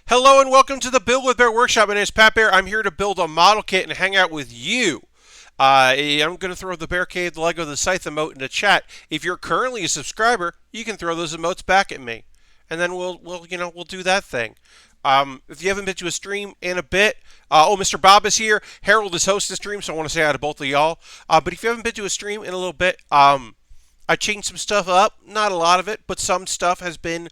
Hello and welcome to the Build with Bear Workshop. My name is Pat Baer. I'm here to build a model kit and hang out with you. I'm going to throw the Bear Cave, the Lego, the Scythe emote in the chat. If you're currently a subscriber, you can throw those emotes back at me, and then we'll do that thing. If you haven't been to a stream in a bit, Mr. Bob is here. Harold is hosting the stream, so I want to say hi to both of y'all. But if you haven't been to a stream in a little bit, I changed some stuff up. Not a lot of it, but some stuff has been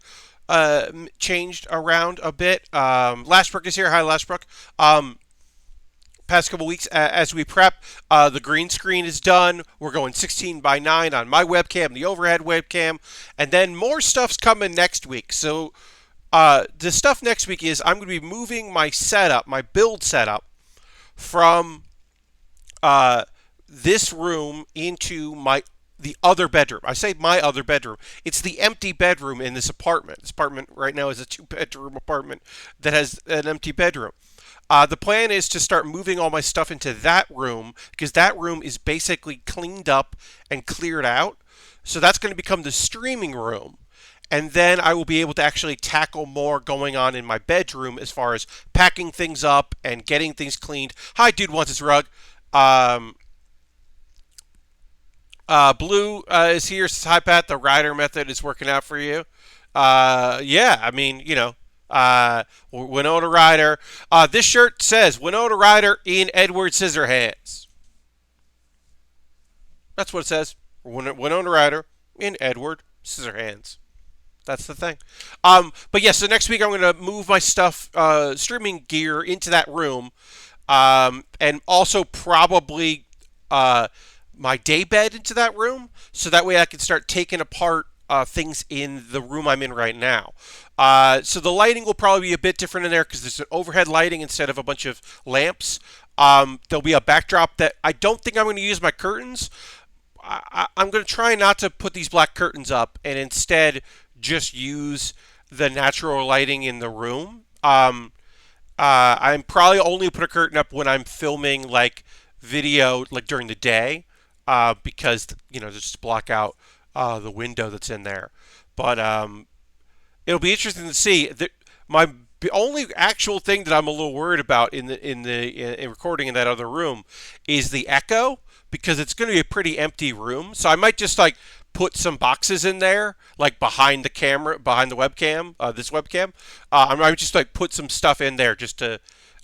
changed around a bit. Lashbrook is here. Hi, Lashbrook. Past couple weeks, as we prep, the green screen is done. We're going 16:9 on my webcam, the overhead webcam, and then more stuff's coming next week. So the stuff next week is I'm going to be moving my setup, my build setup, from this room into the other bedroom. I say my other bedroom. It's the empty bedroom in this apartment. This apartment right now is a 2-bedroom apartment that has an empty bedroom. The plan is to start moving all my stuff into that room because that room is basically cleaned up and cleared out. So that's going to become the streaming room. And then I will be able to actually tackle more going on in my bedroom as far as packing things up and getting things cleaned. Hi, dude wants his rug. Blue is here. Says, hi, Pat. The rider method is working out for you. Yeah, I mean, Winona Ryder. This shirt says Winona Ryder in Edward Scissorhands. That's what it says. Winona Ryder in Edward Scissorhands. That's the thing. But yeah, so next week I'm going to move my stuff, streaming gear, into that room, and also probably my day bed into that room, so that way I can start taking apart things in the room I'm in right now. So the lighting will probably be a bit different in there because there's an overhead lighting instead of a bunch of lamps. There'll be a backdrop that I don't think I'm going to use my curtains. I'm going to try not to put these black curtains up and instead just use the natural lighting in the room. I'm probably only put a curtain up when I'm filming like video like during the day, because just block out the window that's in there. But it'll be interesting to see. My only actual thing that I'm a little worried about in recording in that other room is the echo, because it's going to be a pretty empty room. So I might just like put some boxes in there, like behind the camera, behind the webcam, this webcam. I might just like put some stuff in there just to,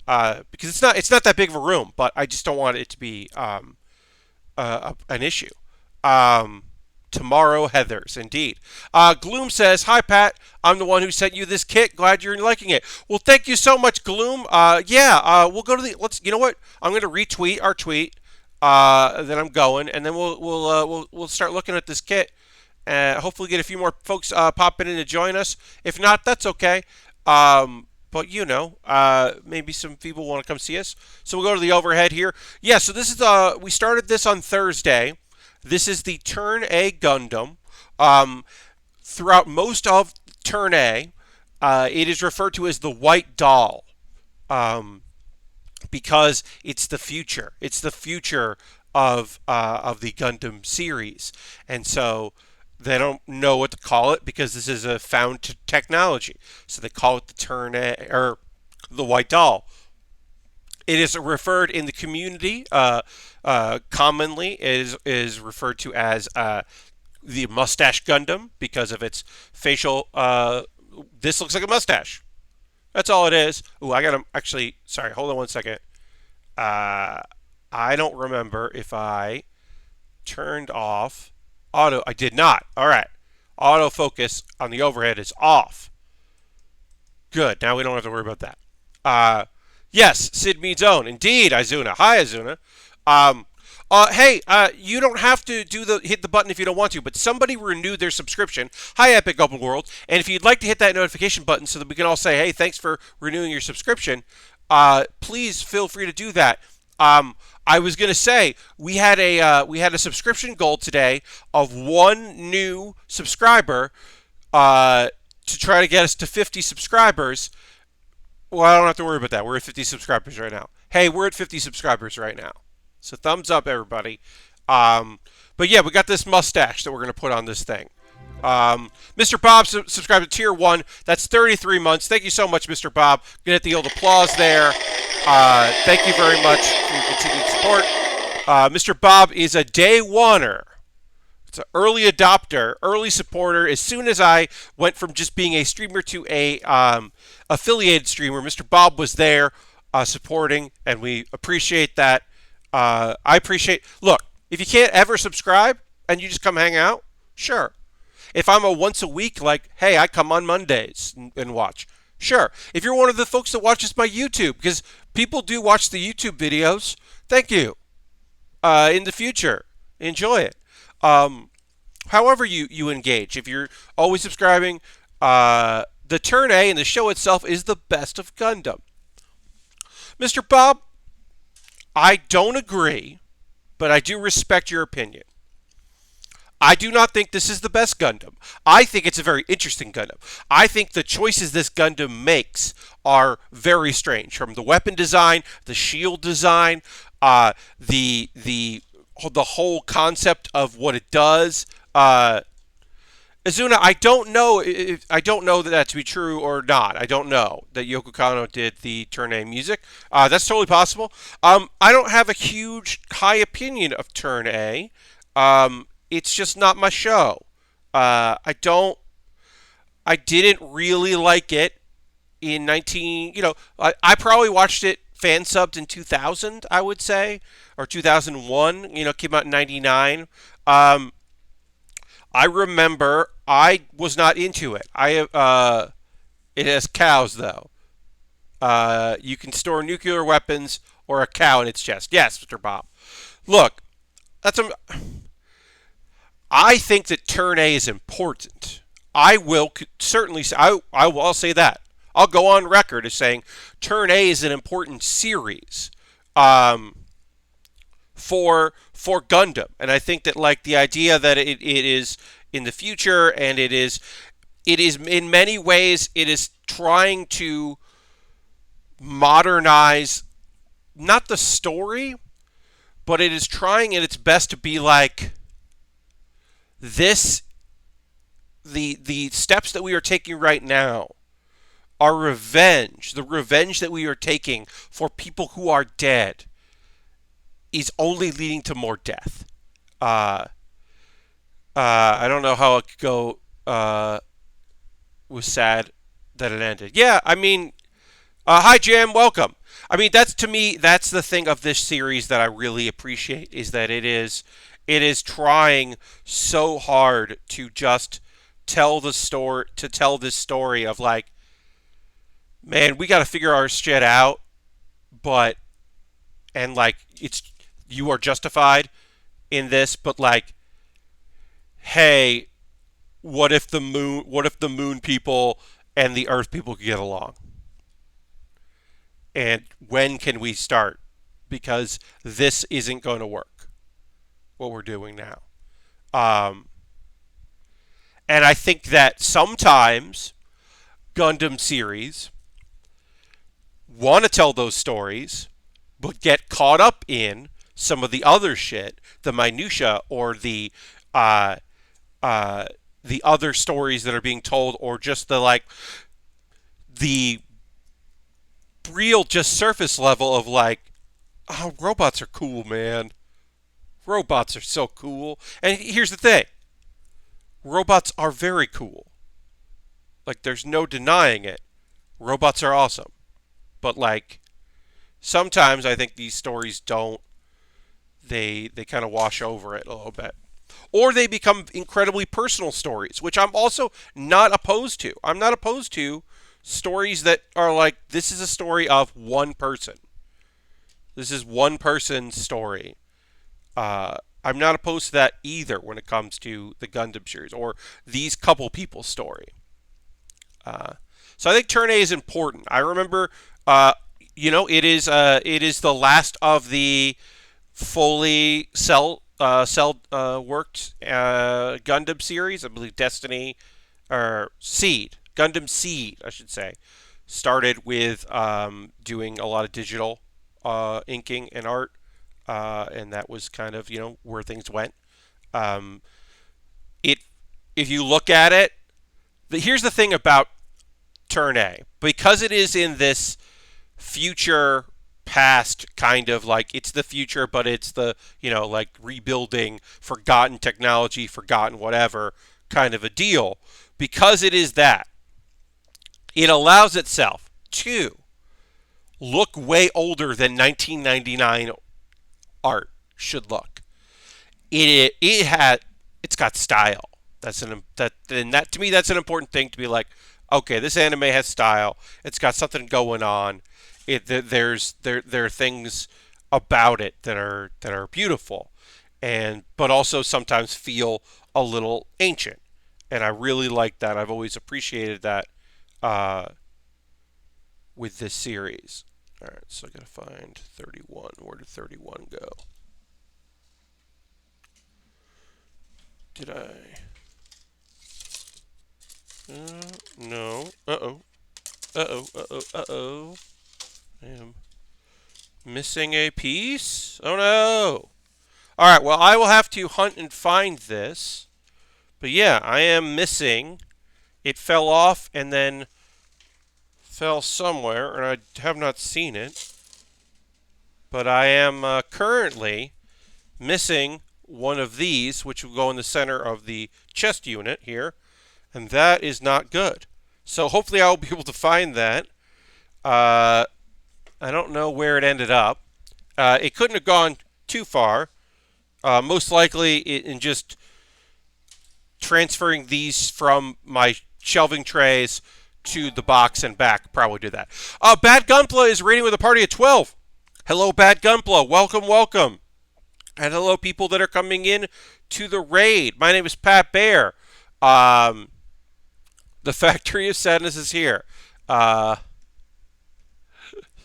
because it's not that big of a room, but I just don't want it to be an issue. Tomorrow Heathers, indeed. Gloom says, hi, Pat. I'm the one who sent you this kit. Glad you're liking it. Well, thank you so much, Gloom. We'll go to you know what? I'm going to retweet our tweet. Then I'm going, and then we'll start looking at this kit. Hopefully get a few more folks popping in to join us. If not, that's okay. But maybe some people want to come see us. So we'll go to the overhead here. Yeah, so this is we started this on Thursday. This is the Turn A Gundam. Throughout most of Turn A, it is referred to as the White Doll, because it's the future. It's the future of the Gundam series, and so they don't know what to call it because this is a found technology. So they call it the Turn A, or the White Doll. It is referred in the community commonly is referred to as the Mustache Gundam because of its facial. This looks like a mustache. That's all it is. Ooh, I gotta actually. Sorry, hold on one second. I don't remember if I turned off auto. I did not. All right. Autofocus on the overhead is off. Good. Now we don't have to worry about that. Yes, Sid Mead's own. Indeed, Izuna. Hi, Izuna. Hey, you don't have to hit the button if you don't want to, but somebody renewed their subscription. Hi, Epic Open World. And if you'd like to hit that notification button so that we can all say, hey, thanks for renewing your subscription, please feel free to do that. I was going to say, we had a subscription goal today of one new subscriber to try to get us to 50 subscribers. Well, I don't have to worry about that. We're at 50 subscribers right now. Hey, we're at 50 subscribers right now. So thumbs up, everybody. But yeah, we got this mustache that we're going to put on this thing. Mr. Bob subscribed to Tier 1. That's 33 months. Thank you so much, Mr. Bob. Gonna hit the old applause there. Thank you very much for your continued support. Mr. Bob is a day oneer. It's an early adopter, early supporter. As soon as I went from just being a streamer to a affiliated streamer, Mr. Bob was there supporting, and we appreciate that. I appreciate. Look, if you can't ever subscribe and you just come hang out, sure. If I'm a once a week, like, hey, I come on Mondays and watch, sure. If you're one of the folks that watches my YouTube, because people do watch the YouTube videos, thank you. In the future, enjoy it. However you engage, if you're always subscribing, the Turn A and the show itself is the best of Gundam. Mr. Bob, I don't agree, but I do respect your opinion. I do not think this is the best Gundam. I think it's a very interesting Gundam. I think the choices this Gundam makes are very strange. From the weapon design, the shield design, the whole concept of what it does. Azuna, I don't know that to be true or not. I don't know that Yoko Kanno did the Turn A music. That's totally possible. I don't have a huge high opinion of Turn A. It's just not my show. I didn't really like it in I probably watched it fan subbed in 2000, I would say, or 2001, came out in 99. I remember I was not into it. It has cows though. You can store nuclear weapons or a cow in its chest. Yes, Mr. Bob. Look, I think that Turn A is important. I will certainly say, I'll say that. I'll go on record as saying Turn A is an important series for Gundam, and I think that like the idea that it is in the future, and it is in many ways it is trying to modernize not the story, but it is trying at its best to be like this. The steps that we are taking right now are revenge. The revenge that we are taking for people who are dead is only leading to more death. I don't know how it could go. Was sad that it ended. Yeah, I mean, hi Jam, welcome. I mean, that's the thing of this series that I really appreciate, is that it is trying so hard to just tell this story of like, man, we got to figure our shit out, and like you are justified in this, but like, hey, what if the moon people and the Earth people could get along? And when can we start? Because this isn't going to work, what we're doing now. And I think that sometimes Gundam series want to tell those stories, but get caught up in some of the other shit, the minutia, or the other stories that are being told, or just the real just surface level of like, oh, robots are cool, man. Robots are so cool. And here's the thing. Robots are very cool. Like, there's no denying it. Robots are awesome. But like, sometimes I think these stories don't, they kind of wash over it a little bit. Or they become incredibly personal stories, which I'm also not opposed to. I'm not opposed to stories that are like, this is a story of one person. This is one person's story. I'm not opposed to that either when it comes to the Gundam series or these couple people's story. So I think Turn A is important. I remember, it is the last of the fully cell worked Gundam series. I believe Destiny or Seed, Gundam Seed, I should say, started with doing a lot of digital inking and art, and that was kind of where things went. It if you look at it, here's the thing about Turn A. Because it is in this future past kind of like it's the future, but it's the, like rebuilding forgotten technology, forgotten whatever kind of a deal. Because it is that, it allows itself to look way older than 1999 art should look. It's got style. That to me, that's an important thing to be like, okay, this anime has style. It's got something going on. There are things about it that are beautiful, but also sometimes feel a little ancient, and I really like that. I've always appreciated that with this series. All right, so I gotta find 31. Where did 31 go? Did I? No. Uh-oh. Uh-oh. Uh-oh. Uh-oh. I am missing a piece. Oh, no. All right, well, I will have to hunt and find this. But, yeah, I am missing. It fell off and then fell somewhere, and I have not seen it. But I am currently missing one of these, which will go in the center of the chest unit here, and that is not good. So hopefully I'll be able to find that. I don't know where it ended up. It couldn't have gone too far. Most likely in just transferring these from my shelving trays to the box and back. Probably do that. Bad Gunpla is raiding with a party of 12. Hello, Bad Gunpla. Welcome, welcome. And hello, people that are coming in to the raid. My name is Pat Baer. The Factory of Sadness is here.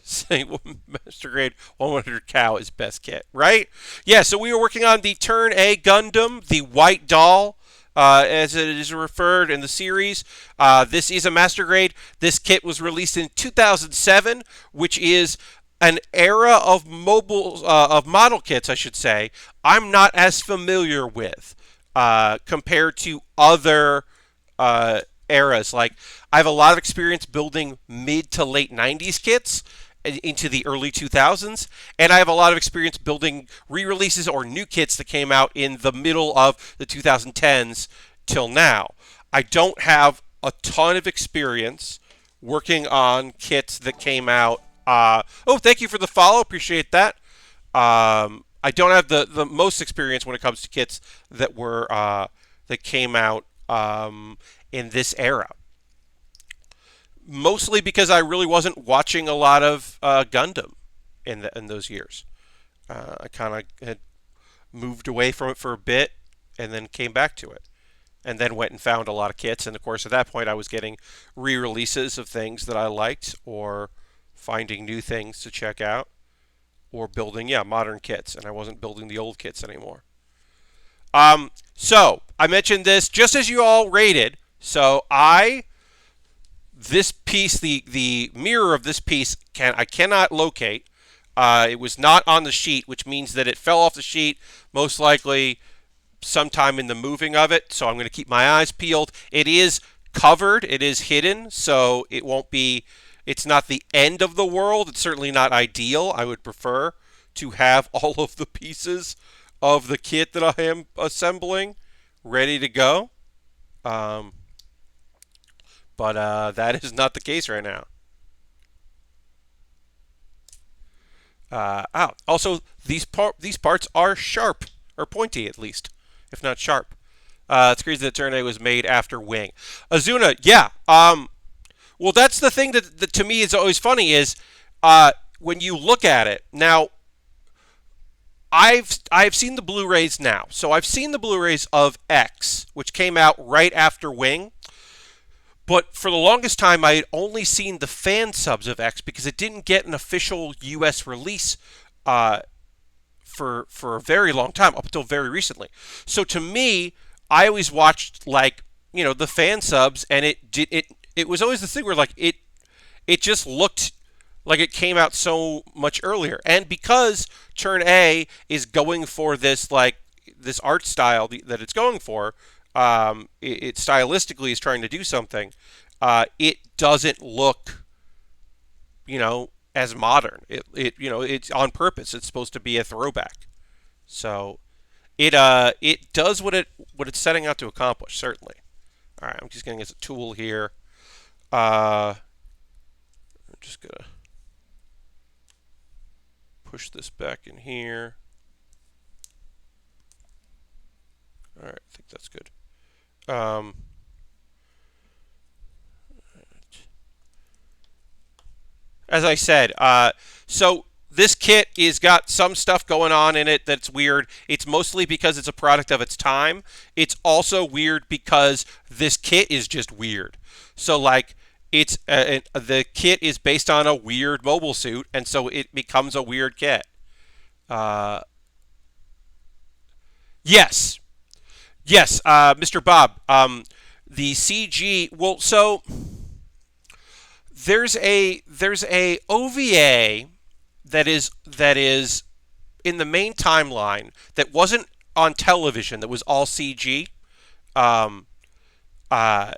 Saying Master Grade 100 Cow is best kit, right? Yeah, so we were working on the Turn A Gundam, the White Doll, as it is referred in the series. This is a Master Grade. This kit was released in 2007, which is an era of model kits, I should say, I'm not as familiar with compared to other eras. Like, I have a lot of experience building mid to late 90s kits into the early 2000s, and I have a lot of experience building re-releases or new kits that came out in the middle of the 2010s till now. I don't have a ton of experience working on kits that came out. Thank you for the follow. Appreciate that. I don't have the most experience when it comes to kits that were that came out in this era. Mostly because I really wasn't watching a lot of Gundam in those years. I kind of had moved away from it for a bit and then came back to it. And then went and found a lot of kits. And of course, at that point, I was getting re-releases of things that I liked, or finding new things to check out, or building, modern kits. And I wasn't building the old kits anymore. So I mentioned this just as you all rated. So this piece, the mirror of this piece, I cannot locate. It was not on the sheet, which means that it fell off the sheet, most likely sometime in the moving of it. So I'm going to keep my eyes peeled. It is covered. It is hidden, so it won't be. It's not the end of the world. It's certainly not ideal. I would prefer to have all of the pieces of the kit that I am assembling ready to go. But that is not the case right now. Also, these parts are sharp, or pointy at least, if not sharp. It's crazy that Turn A was made after Wing. Azuna, yeah. Well, that's the thing that to me is always funny is when you look at it. Now, I've seen the Blu-rays now. So I've seen the Blu-rays of X, which came out right after Wing. But for the longest time, I had only seen the fan subs of X because it didn't get an official U.S. release for a very long time, up until very recently. So to me, I always watched the fan subs, and it was always the thing where it just looked like it came out so much earlier. And because Turn A is going for this art style that it's going for, it stylistically is trying to do something, it doesn't look, as modern. It's on purpose. It's supposed to be a throwback. So it does what it's setting out to accomplish. Certainly. All right, I'm just getting as a tool here. I'm just gonna push this back in here. All right, I think that's good. Um, as I said, so this kit is got some stuff going on in it that's weird. It's mostly because it's a product of its time. It's also weird because this kit is just weird. So like the kit is based on a weird mobile suit, and so it becomes a weird kit. Uh, yes, yes, Mr. Bob. The CG. Well, so there's a OVA that is in the main timeline that wasn't on television, that was all CG. Um, uh,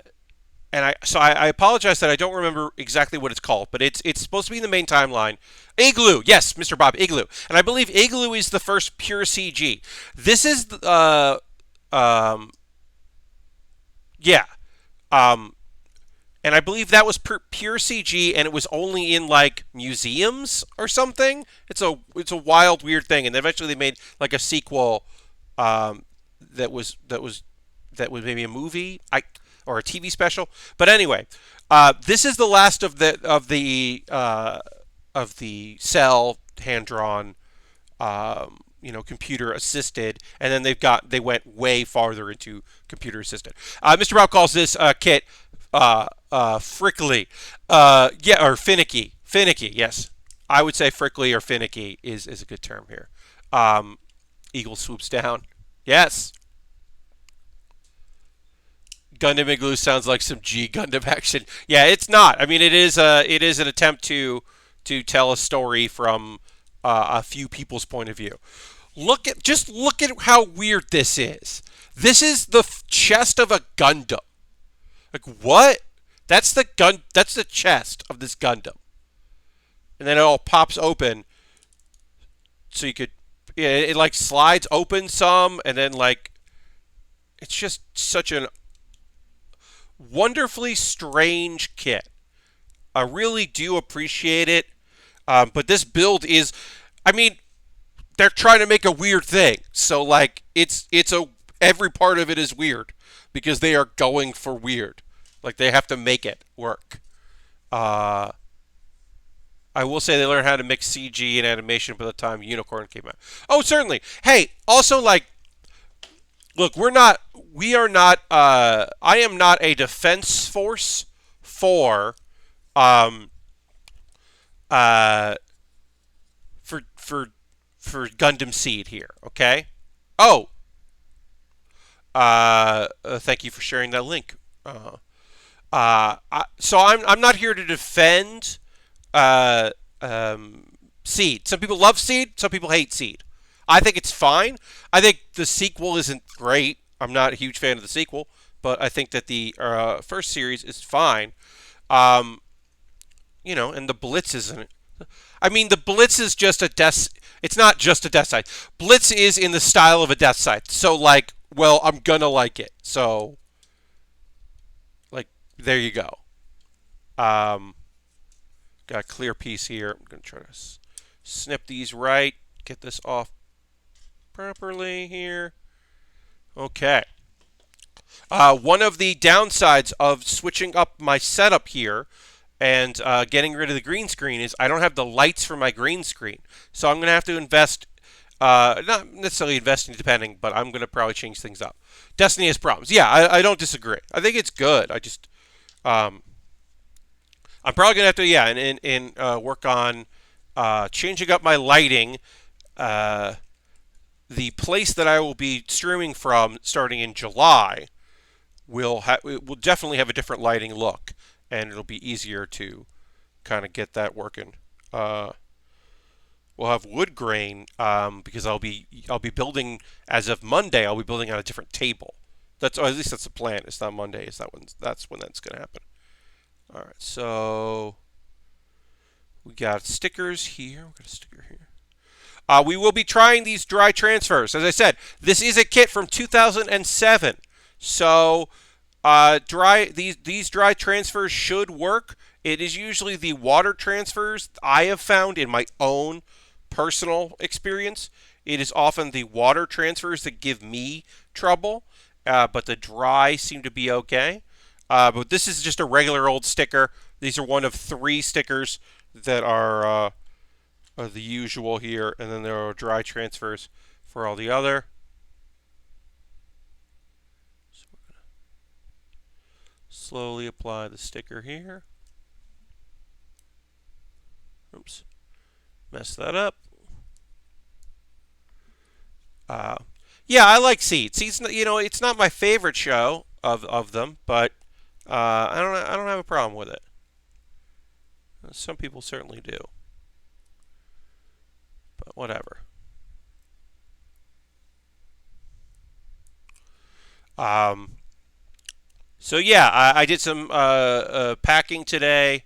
and I apologize that I don't remember exactly what it's called, but it's supposed to be in the main timeline. Igloo, yes, Mr. Bob, Igloo, and I believe Igloo is the first pure CG. This is um, yeah, um, and I believe that was pure CG, and it was only in like museums or something. It's a wild, weird thing, and then eventually they made like a sequel, um, that was maybe a movie, or a TV special. But anyway, this is the last of the cell hand drawn, computer assisted, and then they went way farther into computer assisted. Mr. Bob calls this kit frickly, yeah, or finicky, finicky. Yes, I would say frickly or finicky is a good term here. Um, Eagle swoops down. Yes, Gundam Igloo sounds like some G Gundam action. Yeah, it's not. I mean, it is an attempt to tell a story from a few people's point of view. Look at how weird this is. This is the chest of a Gundam. Like what? That's the chest of this Gundam, and then it all pops open, so you could. Yeah, it like slides open some, and then like it's just such an wonderfully strange kit. I really do appreciate it, but this build is. I mean, they're trying to make a weird thing, so like it's every part of it is weird because they are going for weird. Like they have to make it work. Uh, I will say they learned how to mix CG and animation by the time Unicorn came out. Oh, certainly. Hey, also like, look, we are not. I am not a defense force for, um, uh, for Gundam Seed here. Okay. Oh, thank you for sharing that link. So I'm not here to defend uh, Seed. Some people love Seed. Some people hate Seed. I think it's fine. I think the sequel isn't great. I'm not a huge fan of the sequel, but I think that the first series is fine. Um, and the Blitz isn't. I mean, the Blitz is just a death. It's not just a death side. Blitz is in the style of a death side. So like, well, I'm gonna like it. So like, there you go. Um, got a clear piece here. I'm gonna try to snip these right. Get this off properly here. Okay. One of the downsides of switching up my setup here and getting rid of the green screen is I don't have the lights for my green screen. So I'm going to have to invest, not necessarily investing depending, but I'm going to probably change things up. Destiny has problems. Yeah, I don't disagree. I think it's good. Um, I'm probably going to have to, yeah, and work on changing up my lighting. The place that I will be streaming from starting in July will definitely have a different lighting look, and it'll be easier to kind of get that working. We'll have wood grain because I'll be building as of Monday. I'll be building on a different table That's, or at least that's the plan. It's not Monday. It's not when. That's when that's going to happen. All right. So we got stickers here. We got a sticker here. We will be trying these dry transfers. As I said, this is a kit from 2007. So these dry transfers should work. It is usually the water transfers I have found in my own personal experience. It is often the water transfers that give me trouble, but the dry seem to be okay. But this is just a regular old sticker. These are one of 3 stickers that are the usual here, and then there are dry transfers for all the other. So we're going to slowly apply the sticker here. Oops, messed that up. Yeah, I like Seed. Seed's, it's not my favorite show of them, but I don't have a problem with it. Some people certainly do, but whatever. Um, so yeah, I did some packing today,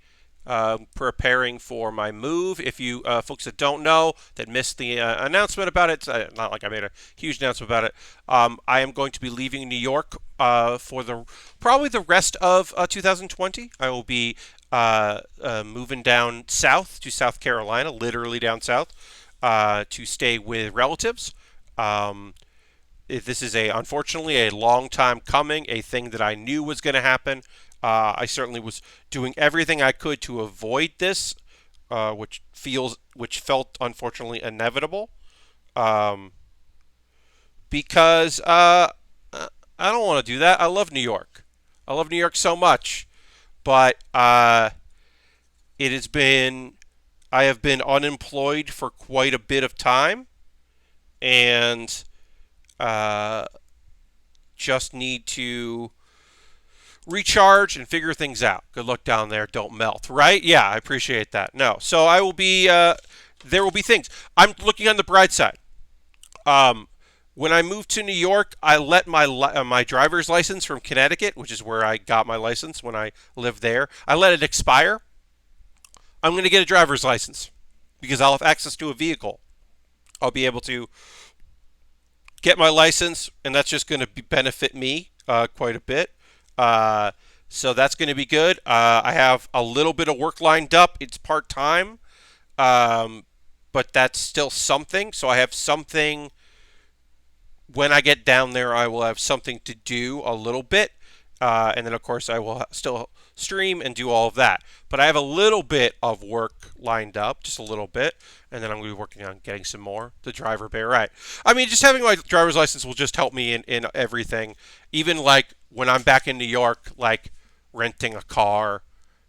preparing for my move. If you folks that don't know, that missed the announcement about it, it's not like I made a huge announcement about it. I am going to be leaving New York for probably the rest of 2020. I will be moving down south to South Carolina, literally down south, to stay with relatives. This is unfortunately a long time coming, a thing that I knew was going to happen. I certainly was doing everything I could to avoid this, which felt unfortunately inevitable, because I don't want to do that. I love New York. I love New York so much, but it has been I have been unemployed for quite a bit of time, and just need to recharge and figure things out. Good luck down there. Don't melt, right? Yeah, I appreciate that. No, so I will be. There will be things. I'm looking on the bright side. When I moved to New York, I let my driver's license from Connecticut, which is where I got my license when I lived there. I let it expire. I'm going to get a driver's license because I'll have access to a vehicle. I'll be able to get my license, and that's just going to benefit me quite a bit. So that's going to be good. I have a little bit of work lined up. It's part-time, but that's still something. So I have something. When I get down there, I will have something to do a little bit. And then, of course, I will still stream and do all of that. But I have a little bit of work lined up, just a little bit. And then I'm going to be working on getting some more. The driver Baer, right. I mean, just having my driver's license will just help me in everything. Even like when I'm back in New York, like renting a car,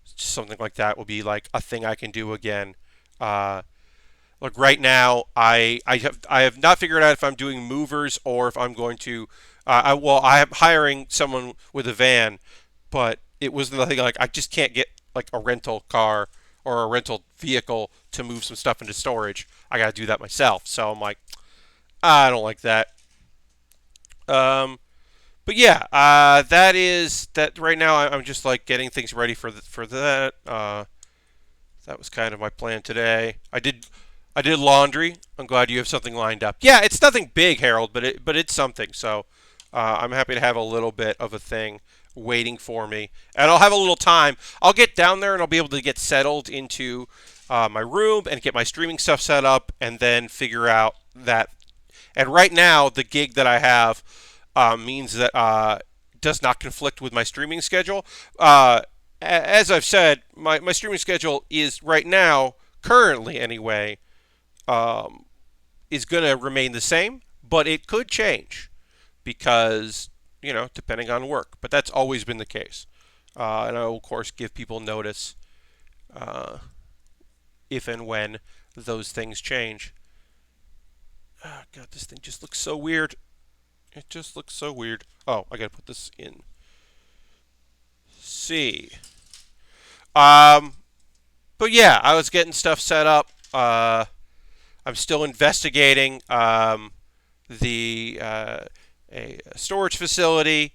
something like that will be like a thing I can do again. Like right now, I have not figured out if I'm doing movers or if I'm going to. I am hiring someone with a van, but it was nothing like I just can't get like a rental car or a rental vehicle to move some stuff into storage. I got to do that myself. So I'm like, I don't like that. But yeah, that is that. Right now, I'm just like getting things ready for that. That was kind of my plan today. I did laundry. I'm glad you have something lined up. Yeah, it's nothing big, Harold, but it's something. So I'm happy to have a little bit of a thing waiting for me, and I'll have a little time. I'll get down there and I'll be able to get settled into my room and get my streaming stuff set up, and then figure out that. And right now, the gig that I have means that does not conflict with my streaming schedule. As I've said, my streaming schedule is right now, currently anyway, is going to remain the same, but it could change because, depending on work. But that's always been the case. And I will, of course, give people notice if and when those things change. Oh, God, this thing just looks so weird. It just looks so weird. Oh, I got to put this in C. But yeah, I was getting stuff set up. I'm still investigating the a storage facility.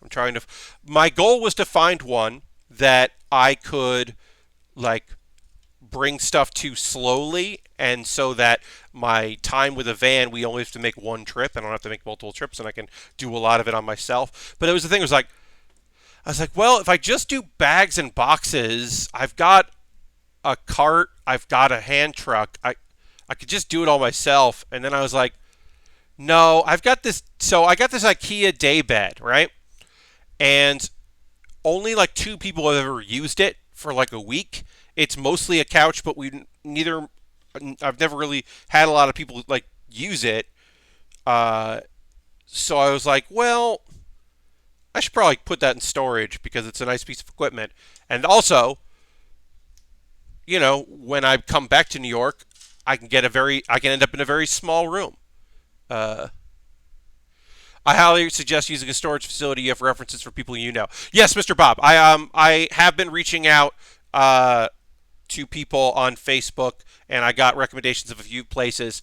I'm trying to. My goal was to find one that I could like bring stuff to slowly, and so that my time with a van, we only have to make one trip. I don't have to make multiple trips, and I can do a lot of it on myself. But it was the thing. It was like I was like, well, if I just do bags and boxes, I've got a cart, I've got a hand truck. I could just do it all myself. And then I was like, no, I've got this. So I got this IKEA day bed, right? And only like two people have ever used it for like a week. It's mostly a couch, but we neither. I've never really had a lot of people like use it. Uh, so I was like, well, I should probably put that in storage because it's a nice piece of equipment. And also, when I come back to New York, I can end up in a very small room. Uh, I highly suggest using a storage facility. You have references for people you know. Yes, Mr. Bob. I have been reaching out to people on Facebook, and I got recommendations of a few places.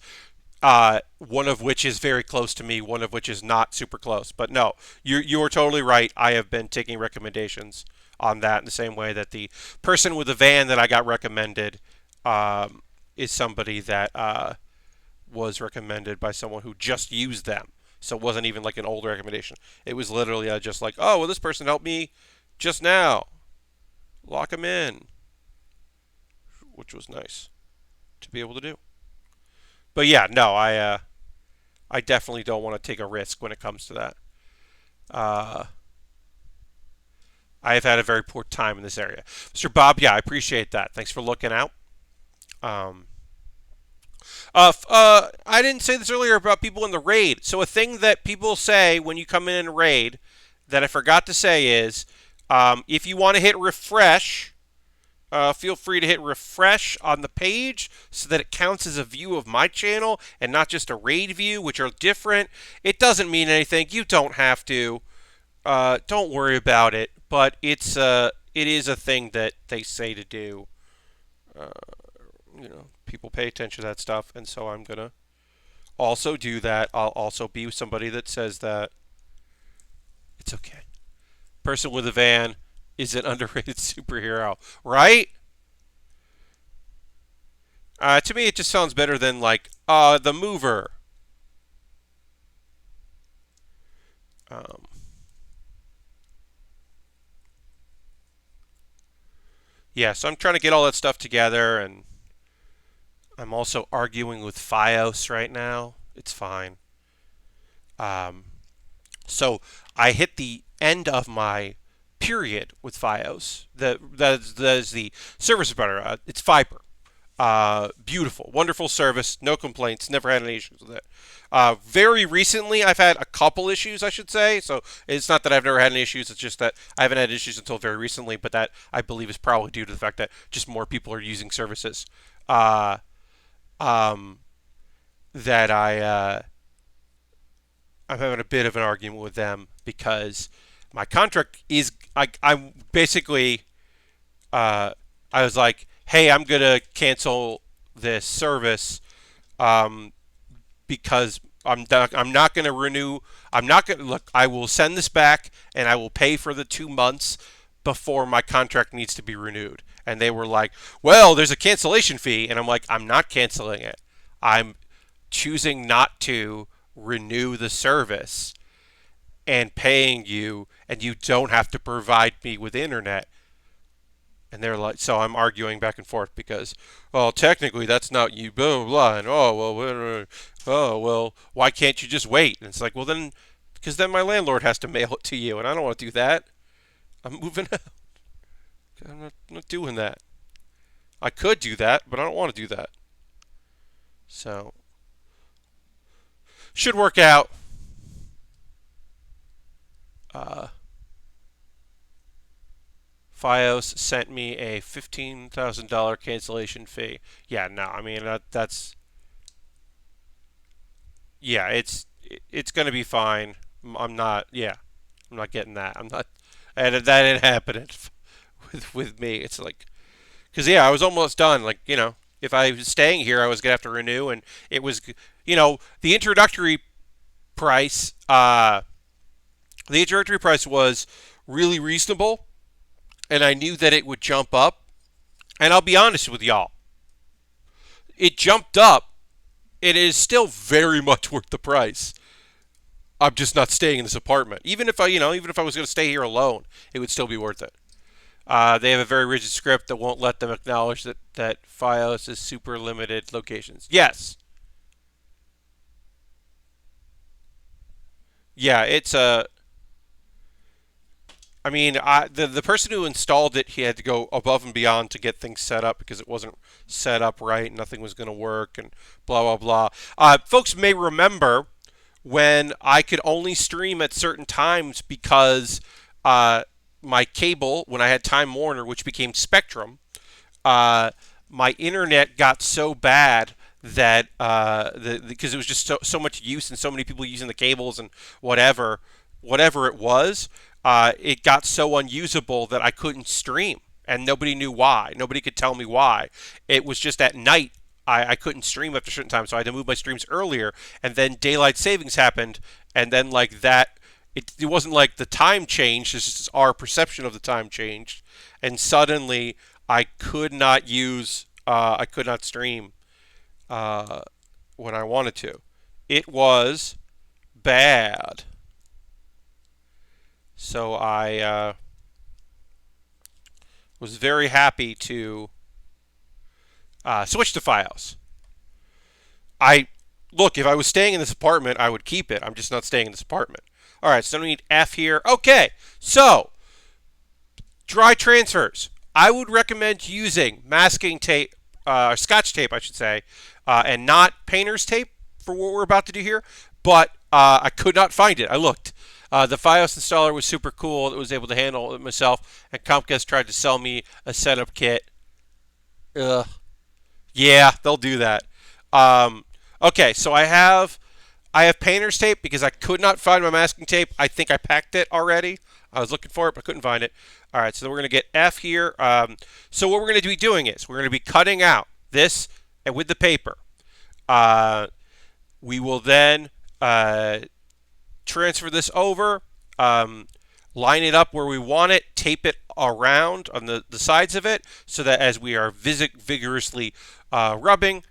One of which is very close to me, one of which is not super close. But no, you are totally right. I have been taking recommendations on that in the same way that the person with the van that I got recommended is somebody that was recommended by someone who just used them. So it wasn't even like an old recommendation. It was literally just like, oh, well, this person helped me just now. Lock them in, which was nice to be able to do. But yeah, no, I definitely don't want to take a risk when it comes to that. Uh, I have had a very poor time in this area, Mr. Bob. Yeah, I appreciate that. Thanks for looking out. Um, I didn't say this earlier about people in the raid. So a thing that people say when you come in a raid that I forgot to say is, if you want to hit refresh, feel free to hit refresh on the page so that it counts as a view of my channel and not just a raid view, which are different. It doesn't mean anything. You don't have to. Don't worry about it. But it is a thing that they say to do. Uh, people pay attention to that stuff, and so I'm gonna also do that. I'll also be somebody that says that it's okay. Person with a van is an underrated superhero, right? To me, it just sounds better than like the mover. Um, yeah, so I'm trying to get all that stuff together, and I'm also arguing with FiOS right now. It's fine. Um, so I hit the end of my period with FiOS. That is the service provider. It's Fiber. Beautiful, wonderful service. No complaints. Never had any issues with it. Very recently, I've had a couple issues, I should say. So it's not that I've never had any issues. It's just that I haven't had issues until very recently. But that I believe is probably due to the fact that just more people are using services. Uh, um, that I'm having a bit of an argument with them because my contract is I'm basically I was like, hey, I'm gonna cancel this service um, because I'm not gonna renew. I'm not gonna look. I will send this back and I will pay for the 2 months before my contract needs to be renewed. And they were like, well, there's a cancellation fee, and I'm like, I'm not canceling it. I'm choosing not to renew the service and paying you, and you don't have to provide me with internet. And they're like, so I'm arguing back and forth because, well, technically that's not you, blah, blah, blah. And, oh, well, why can't you just wait? And it's like, well, then, because then my landlord has to mail it to you, and I don't want to do that. I'm moving out. I'm not doing that. I could do that, but I don't want to do that. So, should work out. Uh, FiOS sent me a $15,000 cancellation fee. Yeah, no, I mean that's yeah, it's gonna be fine. I'm not. Yeah, I'm not getting that. I'm not. And that ain't happening with me. It's like because yeah, I was almost done. Like if I was staying here, I was gonna have to renew, and it was the introductory price. The introductory price was really reasonable, and I knew that it would jump up. And I'll be honest with y'all, it jumped up. It is still very much worth the price. I'm just not staying in this apartment. Even if even if I was going to stay here alone, it would still be worth it. They have a very rigid script that won't let them acknowledge that FiOS is super limited locations. Yes. Yeah, it's a. I mean, the person who installed it, he had to go above and beyond to get things set up because it wasn't set up right. Nothing was going to work, and blah blah blah. Folks may remember when I could only stream at certain times because my cable, when I had Time Warner, which became Spectrum, my internet got so bad that because it was just so much use and so many people using the cables and whatever it was, it got so unusable that I couldn't stream, and nobody knew why. Nobody could tell me why. It was just at night I couldn't stream after a certain time, so I had to move my streams earlier, and then daylight savings happened, and then like that. It wasn't like the time changed, it's just our perception of the time changed, and suddenly I could not stream when I wanted to. It was bad. So I was very happy to switch to FiOS. Look, if I was staying in this apartment, I would keep it. I'm just not staying in this apartment. All right, so we need F here. Okay, so dry transfers. I would recommend using masking tape, Scotch tape, I should say, and not painter's tape for what we're about to do here. But I could not find it. I looked. The FiOS installer was super cool. It was able to handle it myself. And Comcast tried to sell me a setup kit. Ugh. Yeah, they'll do that. Okay, so I have painter's tape because I could not find my masking tape. I think I packed it already. I was looking for it, but couldn't find it. All right, so we're going to get F here. So what we're going to be doing is we're going to be cutting out this and with the paper. We will then transfer this over, line it up where we want it, tape it around on the sides of it so that as we are vigorously rubbing,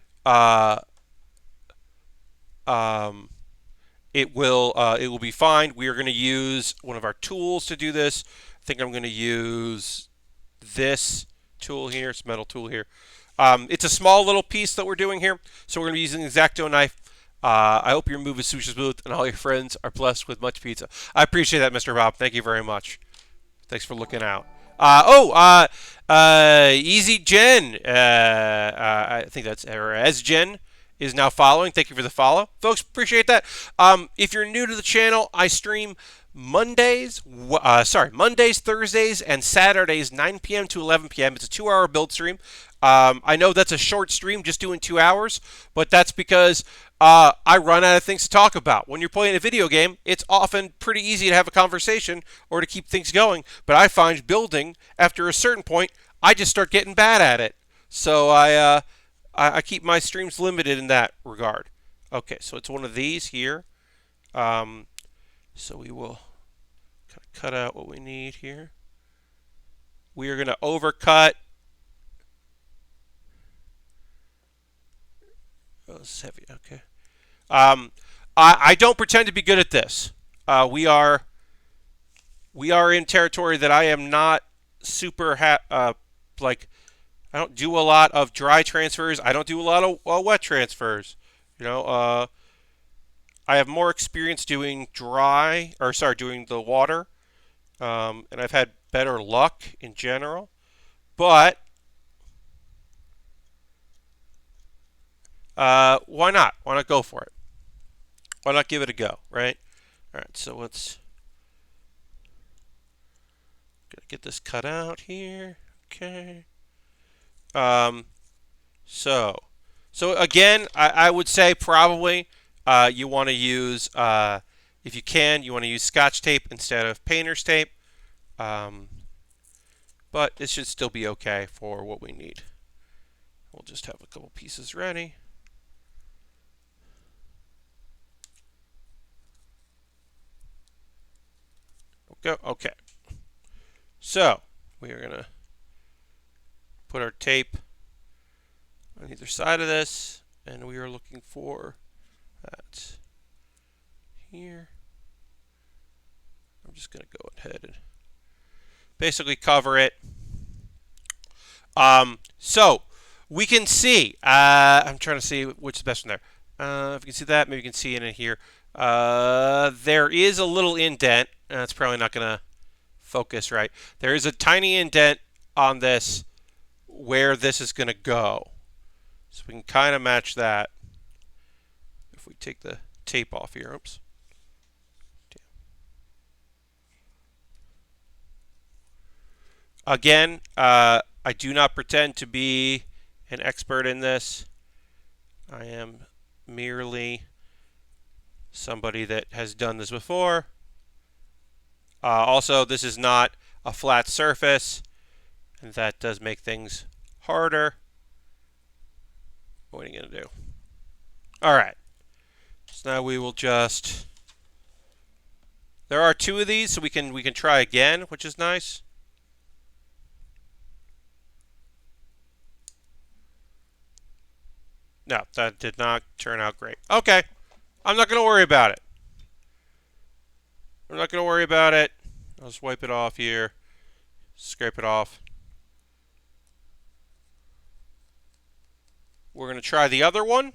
it will be fine. We are going to use one of our tools to do this. I think I'm going to use this tool here. It's a metal tool here. It's a small little piece that we're doing here, so we're going to be using an X-Acto knife. I hope your move is sushi smooth and all your friends are blessed with much pizza. I appreciate that, Mr. Bob. Thank you very much. Thanks for looking out. Easy Jen. I think that's as Jen is now following. Thank you for the follow, folks. Appreciate that. If you're new to the channel, I stream Mondays, Thursdays, and Saturdays, 9 p.m. to 11 p.m. It's a 2-hour build stream. I know that's a short stream, just doing 2 hours, but that's because I run out of things to talk about. When you're playing a video game, it's often pretty easy to have a conversation or to keep things going, but I find building, after a certain point, I just start getting bad at it. So I keep my streams limited in that regard. Okay, so it's one of these here. So we will cut out what we need here. We are going to overcut. Oh, this is heavy. Okay. I don't pretend to be good at this. We are in territory that I am not super like. I don't do a lot of dry transfers. I don't do a lot of wet transfers. I have more experience doing doing the water, and I've had better luck in general. But why not? Why not go for it? Why not give it a go, right? All right, so let's get this cut out here. Okay. So again, I would say probably you want to use, if you can, you want to use Scotch tape instead of painter's tape. But it should still be okay for what we need. We'll just have a couple pieces ready. Go. Okay. So we are going to put our tape on either side of this, and we are looking for that here. I'm just going to go ahead and basically cover it. So we can see. I'm trying to see which is the best one there. If you can see that, maybe you can see it in here. There is a little indent. That's probably not going to focus right. There is a tiny indent on this where this is going to go. So we can kind of match that. If we take the tape off here. Oops. Again, I do not pretend to be an expert in this. I am merely somebody that has done this before. Also, this is not a flat surface, and that does make things harder. What are you going to do? All right. So now we will just... There are two of these, so we can try again, which is nice. No, that did not turn out great. Okay. I'm not going to worry about it. I'm not going to worry about it. I'll just wipe it off here. Scrape it off. We're going to try the other one.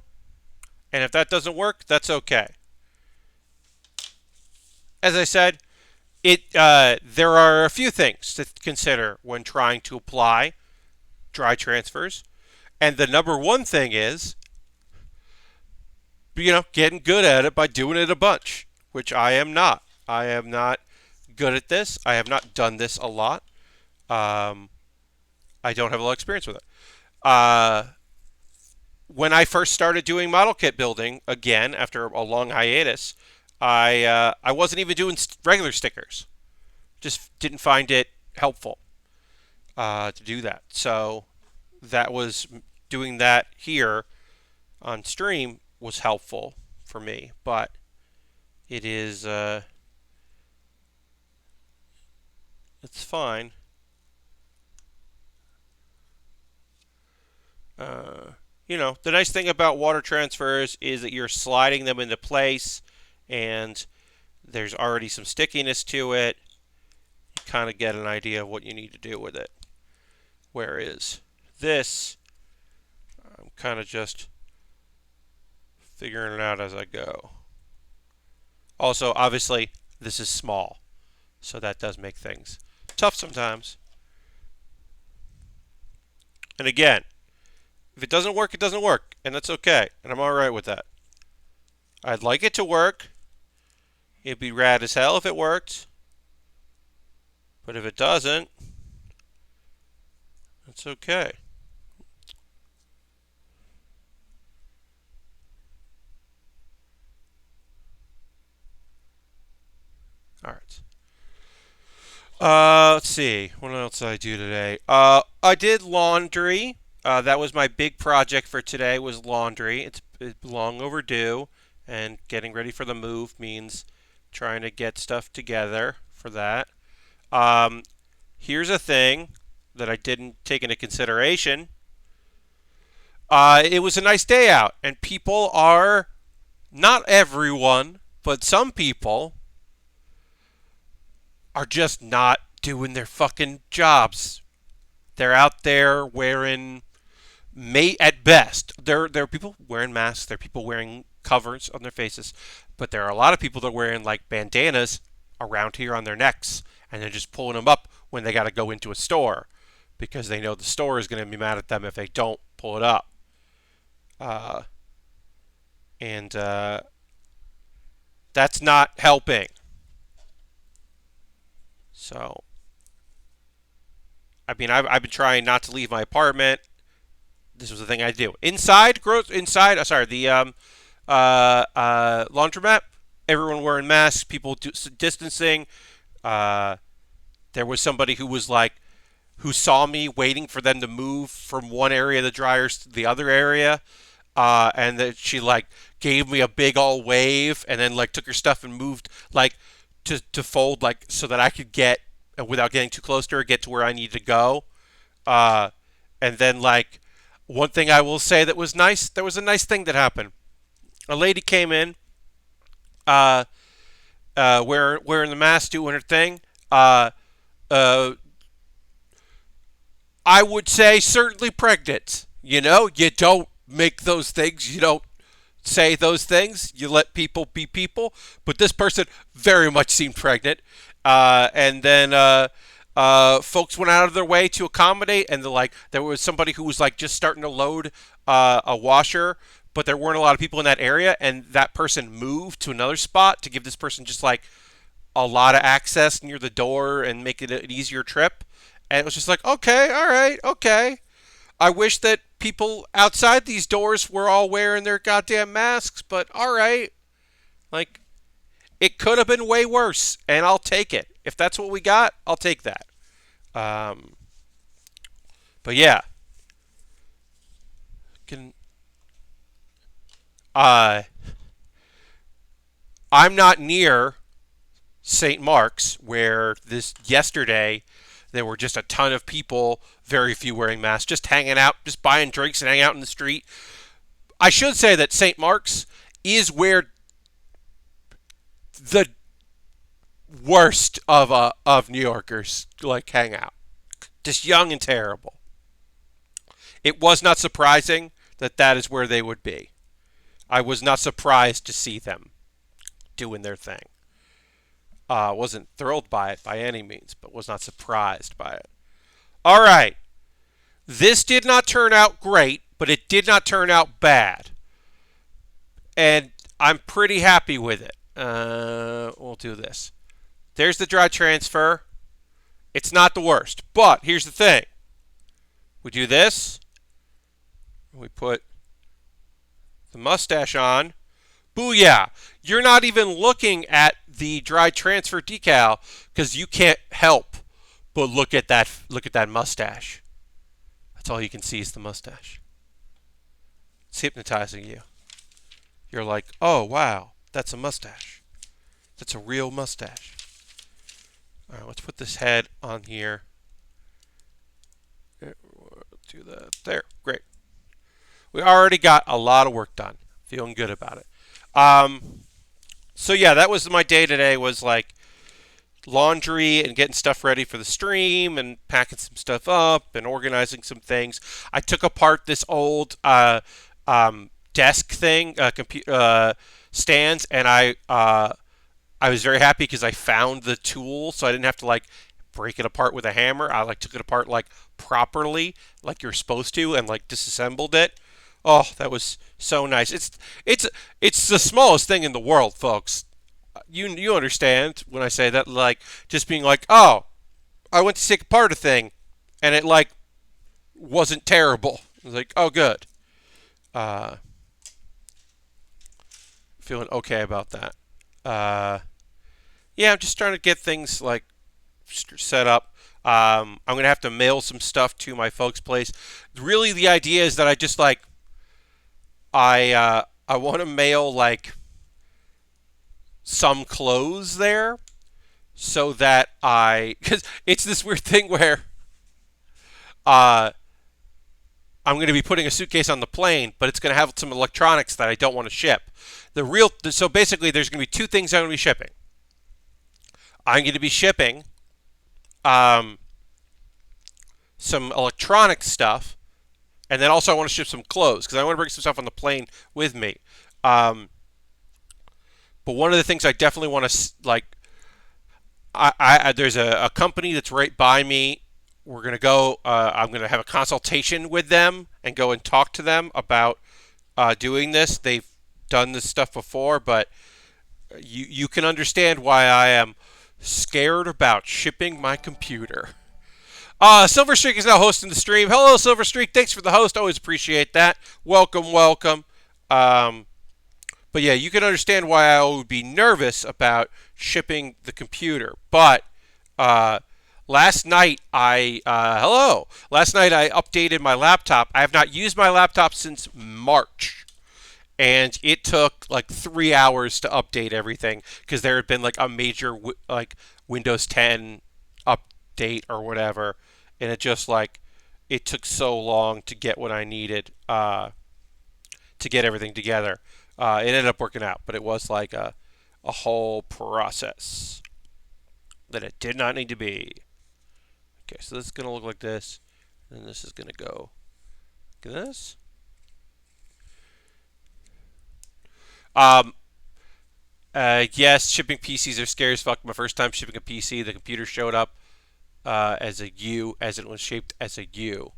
And if that doesn't work, that's okay. As I said, there are a few things to consider when trying to apply dry transfers. And the number one thing is, getting good at it by doing it a bunch, which I am not. I am not good at this. I have not done this a lot. I don't have a lot of experience with it. When I first started doing model kit building, again, after a long hiatus, I wasn't even doing regular stickers. Just didn't find it helpful to do that. So that was doing that here on stream was helpful for me, but it is it's fine. The nice thing about water transfers is that you're sliding them into place, and there's already some stickiness to it. You kind of get an idea of what you need to do with it. Whereas this, I'm kind of just figuring it out as I go. Also, obviously, this is small, so that does make things tough sometimes. And again, if it doesn't work, it doesn't work, and that's okay, and I'm alright with that. I'd like it to work. It'd be rad as hell if it worked. But if it doesn't, it's okay. Alright. Let's see. What else did I do today? I did laundry. That was my big project for today, was laundry. It's long overdue, and getting ready for the move means trying to get stuff together for that. Here's a thing that I didn't take into consideration. It was a nice day out, and people are, not everyone, but some people are just not doing their fucking jobs. They're out there wearing, at best, there are people wearing masks, there are people wearing covers on their faces, but there are a lot of people that are wearing like bandanas around here on their necks, and they're just pulling them up when they got to go into a store because they know the store is going to be mad at them if they don't pull it up. And that's not helping. So, I mean, I've been trying not to leave my apartment. This was the thing I do. Inside, the laundromat, everyone wearing masks, people distancing. There was somebody who saw me waiting for them to move from one area of the dryers to the other area, and that she gave me a big old wave, and then took her stuff and moved to fold like so that I could get without getting too close to her, get to where I need to go. Uh, and then like one thing I will say that was nice, there was a nice thing that happened. A lady came in, uh, wearing the mask, doing her thing. Uh, I would say certainly pregnant. You know, you don't make those things. You don't say those things. You let people be people. But this person very much seemed pregnant. And then folks went out of their way to accommodate. And there was somebody who was like just starting to load a washer, but there weren't a lot of people in that area. And that person moved to another spot to give this person just like a lot of access near the door and make it an easier trip. And it was just like, okay, all right, okay. I wish that people outside these doors were all wearing their goddamn masks, but all right. Like, it could have been way worse, and I'll take it. If that's what we got, I'll take that. But yeah. Uh, I'm not near St. Mark's, where this yesterday there were just a ton of people, very few wearing masks, just hanging out, just buying drinks and hanging out in the street. I should say that St. Mark's is where the worst of New Yorkers like hang out. Just young and terrible. It was not surprising that that is where they would be. I was not surprised to see them doing their thing. Wasn't thrilled by it by any means, but was not surprised by it. All right. This did not turn out great, but it did not turn out bad. And I'm pretty happy with it. We'll do this. There's the dry transfer. It's not the worst. But here's the thing. We do this. We put the mustache on. Booyah! You're not even looking at the dry transfer decal because you can't help but look at that mustache. That's all you can see is the mustache. It's hypnotizing you. You're like, oh wow, that's a mustache. That's a real mustache. All right, let's put this head on here. Do that there. Great. We already got a lot of work done. Feeling good about it. So yeah, that was my day today, was like laundry and getting stuff ready for the stream and packing some stuff up and organizing some things. I took apart this old desk thing, stands, and I was very happy because I found the tool, so I didn't have to like break it apart with a hammer. I like took it apart like properly, like you're supposed to, and like disassembled it. Oh, that was so nice. It's the smallest thing in the world, folks. You understand when I say that, like just being like, oh, I went to take apart a thing, and it like wasn't terrible. I was like, oh, good. Feeling okay about that. Yeah, I'm just trying to get things like set up. I'm gonna have to mail some stuff to my folks' place. Really, the idea is that I just like I want to mail like some clothes there, so that because it's this weird thing where I'm going to be putting a suitcase on the plane, but it's going to have some electronics that I don't want to ship. So basically, there's going to be two things I'm going to be shipping. I'm going to be shipping some electronic stuff, and then also I want to ship some clothes because I want to bring some stuff on the plane with me. But one of the things I definitely want to like, there's a company that's right by me. We're going to go, I'm going to have a consultation with them and go and talk to them about doing this. They've done this stuff before, but you can understand why I am scared about shipping my computer. Silverstreak is now hosting the stream. Hello, Silverstreak. Thanks for the host. Always appreciate that. Welcome, welcome. But yeah, you can understand why I would be nervous about shipping the computer. But last night I updated my laptop. I have not used my laptop since March, and it took like 3 hours to update everything because there had been like a major like Windows 10 update or whatever, and it just like it took so long to get what I needed to get everything together. It ended up working out, but it was like a whole process that it did not need to be. Okay, so this is gonna look like this, and this is gonna go like this. Um, yes, shipping PCs are scary as fuck. My first time shipping a PC, the computer showed up as a U, as it was shaped as a U.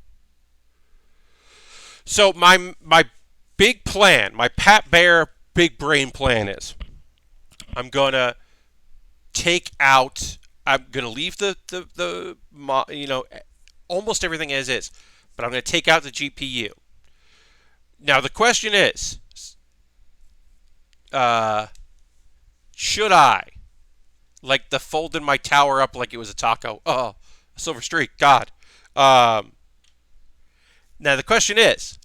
So my big plan, my Pat Baer big brain plan is, I'm gonna take out. I'm gonna leave the almost everything as is, but I'm gonna take out the GPU. Now the question is, uh, should I like the folding my tower up like it was a taco? Oh, a silver streak, God. Um, Now the question is,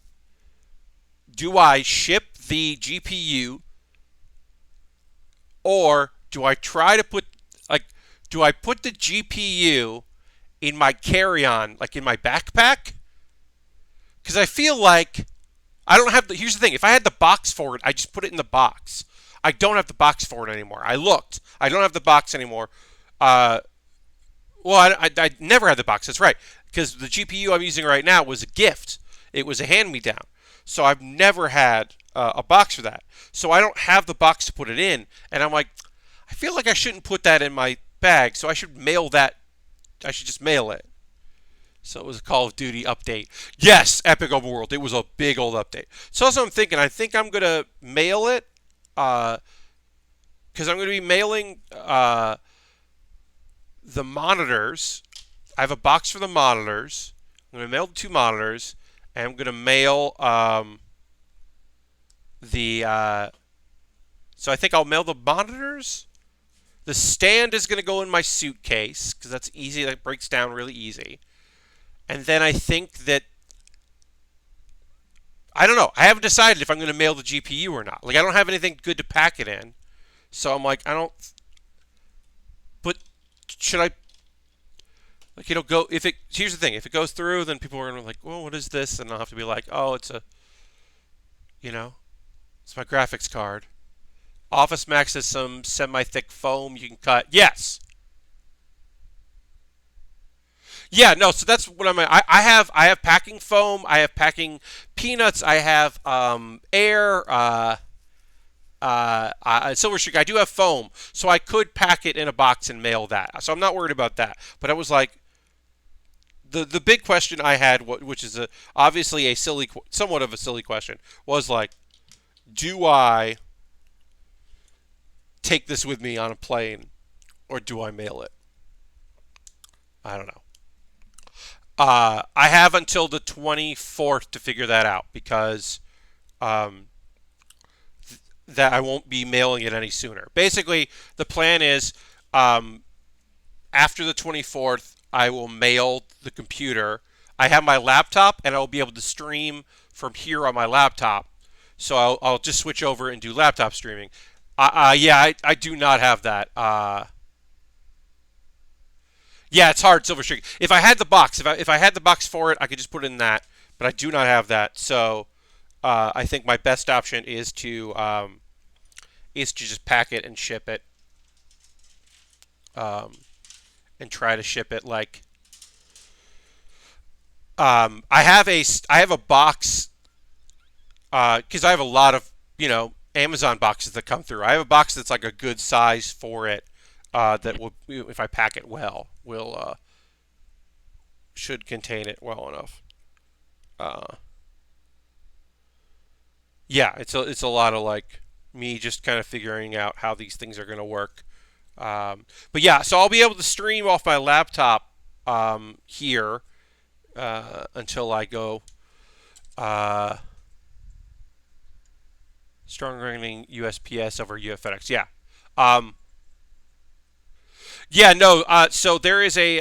do I ship the GPU or do I try to put like do I put the GPU in my carry-on, like in my backpack? Because I feel like I don't have the. Here's the thing: if I had the box for it, I just put it in the box. I don't have the box for it anymore. I looked. I don't have the box anymore. Uh, I never had the box. That's right. Because the GPU I'm using right now was a gift. It was a hand-me-down. So I've never had a box for that. So I don't have the box to put it in. And I'm like, I feel like I shouldn't put that in my bag. So I should mail that. I should just mail it. So it was a Call of Duty update. Yes, Epic Overworld. It was a big old update. So that's what I'm thinking. I think I'm going to mail it because I'm going to be mailing the monitors. I have a box for the monitors. I'm going to mail the 2 monitors. And I'm going to mail the... so I think I'll mail the monitors. The stand is going to go in my suitcase because that's easy. That breaks down really easy. And then I think that I don't know. I haven't decided if I'm going to mail the GPU or not. Like I don't have anything good to pack it in, so I'm like I don't. But should I? Like go if it. Here's the thing: if it goes through, then people are going to be like, "Well, what is this?" And I'll have to be like, "Oh, it's a, you know, it's my graphics card." Office Max has some semi-thick foam you can cut. Yes. Yeah, no, so that's what I have packing foam, I have packing peanuts, I have air, Silver Streak. I do have foam, so I could pack it in a box and mail that. So I'm not worried about that. But I was like, the big question I had, which is obviously a silly, somewhat of a silly question, was like, do I take this with me on a plane, or do I mail it? I don't know. I have until the 24th to figure that out because um, that I won't be mailing it any sooner. Basically, the plan is after the 24th, I will mail the computer. I have my laptop, and I'll be able to stream from here on my laptop. So I'll just switch over and do laptop streaming. Yeah, I do not have that. Yeah, it's hard, Silver Streak. If I had the box, if I had the box for it, I could just put it in that. But I do not have that, so I think my best option is to just pack it and ship it, and try to ship it like. I have a box because I have a lot of Amazon boxes that come through. I have a box that's like a good size for it that will, if I pack it well, will should contain it well enough. Uh, yeah, it's a lot of like me just kind of figuring out how these things are going to work. But yeah, so I'll be able to stream off my laptop here until I go strong running USPS over UFX. Yeah. Yeah, no. So there is a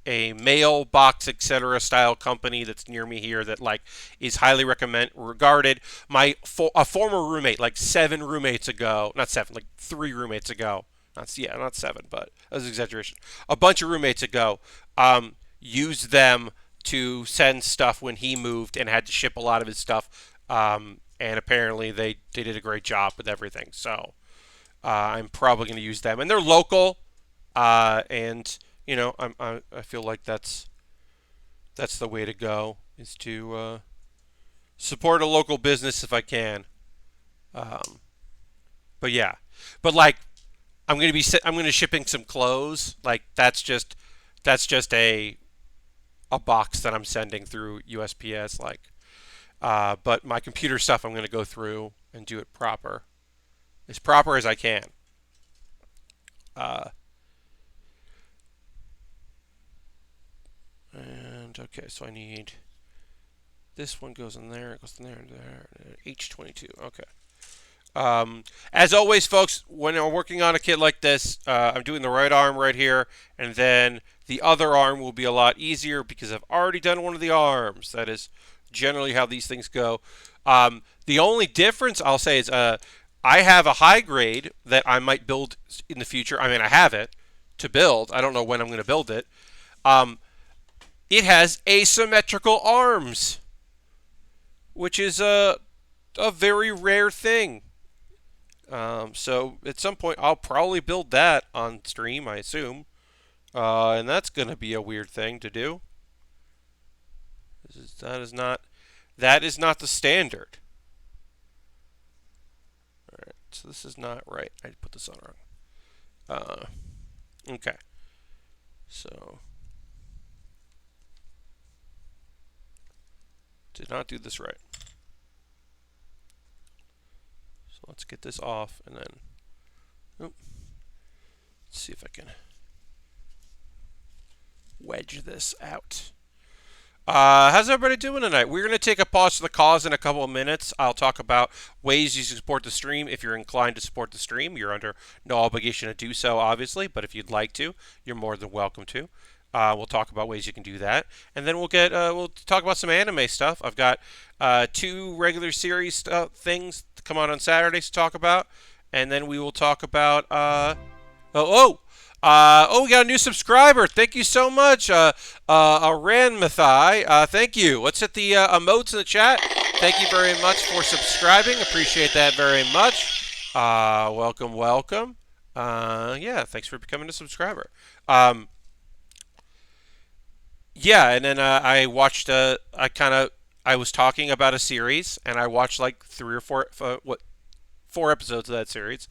a mailbox etc. style company that's near me here that like is highly regarded. A former roommate, like 7 roommates ago, not 7, like 3 roommates ago. Not 7, but that was an exaggeration. A bunch of roommates ago, used them to send stuff when he moved and had to ship a lot of his stuff. And apparently they did a great job with everything. So I'm probably going to use them, and they're local. And you know, I feel like that's the way to go, is to support a local business if I can. But yeah, but like I'm going to shipping some clothes. Like that's just a box that I'm sending through USPS. Like, but my computer stuff I'm going to go through and do it as proper as I can. And okay, so I need this one goes in there, it goes in there, and there, H22. Okay. As always, folks, when I'm working on a kit like this, I'm doing the right arm right here, and then the other arm will be a lot easier because I've already done one of the arms. That is generally how these things go. The only difference I'll say is I have a high grade that I might build in the future. I mean, I have it to build. I don't know when I'm going to build it. It has asymmetrical arms, which is a very rare thing. So at some point I'll probably build that on stream, I assume. And that's going to be a weird thing to do. That is not the standard. Alright, so this is not right. I put this on wrong. Okay. So did not do this right. So let's get this off and then let's see if I can wedge this out. How's everybody doing tonight? We're going to take a pause for the cause in a couple of minutes. I'll talk about ways you support the stream. If you're inclined to support the stream, you're under no obligation to do so, obviously. But if you'd like to, you're more than welcome to. We'll talk about ways you can do that, and then we'll talk about some anime stuff. I've got 2 regular series things to come out on Saturdays to talk about, and then we will talk about we got a new subscriber. Thank you so much, Ranmathai. Thank you. Let's hit the emotes in the chat. Thank you very much for subscribing. Appreciate that very much. Welcome. Yeah, thanks for becoming a subscriber. Yeah, and then I watched. I was talking about a series, and I watched like 3 or 4 episodes of that series,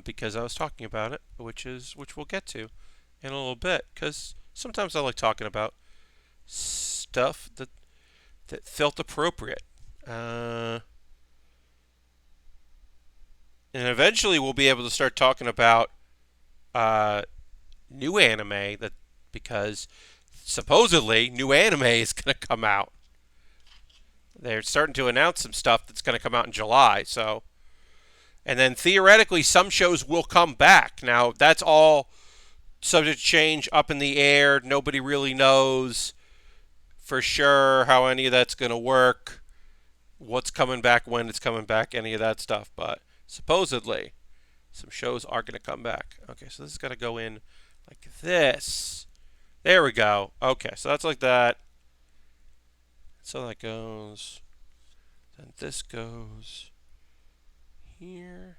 because I was talking about it, which we'll get to in a little bit. Because sometimes I like talking about stuff that felt appropriate, and eventually we'll be able to start talking about new anime because supposedly new anime is going to come out. They're starting to announce some stuff that's going to come out in July. So, and then theoretically some shows will come back. Now that's all subject to change, up in the air. Nobody really knows for sure how any of that's going to work, what's coming back, when it's coming back, any of that stuff. But supposedly some shows are going to come back. Okay, so this is going to go in like this. There we go. Okay, so that's like that. So that goes. Then this goes here.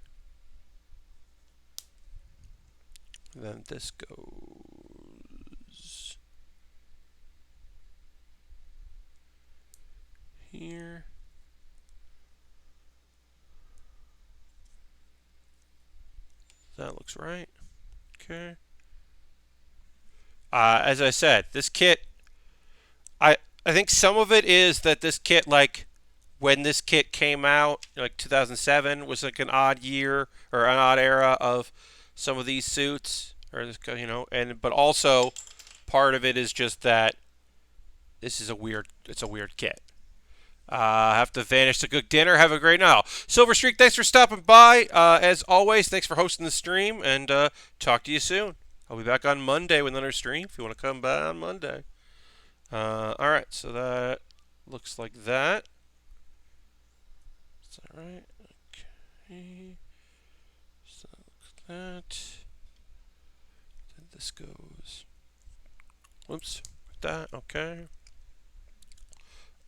Then this goes here. That looks right. Okay. As I said, this kit, I think some of it is that this kit, like, when this kit came out, like 2007, was like an odd year or an odd era of some of these suits, or this, but also part of it is just that this is it's a weird kit. I have to vanish to cook dinner. Have a great night. Silver Streak, thanks for stopping by. As always, thanks for hosting the stream, and talk to you soon. I'll be back on Monday with another stream if you want to come by on Monday. All right, so that looks like that. Is that right? Okay. So that. Then this goes. Whoops. That. Okay.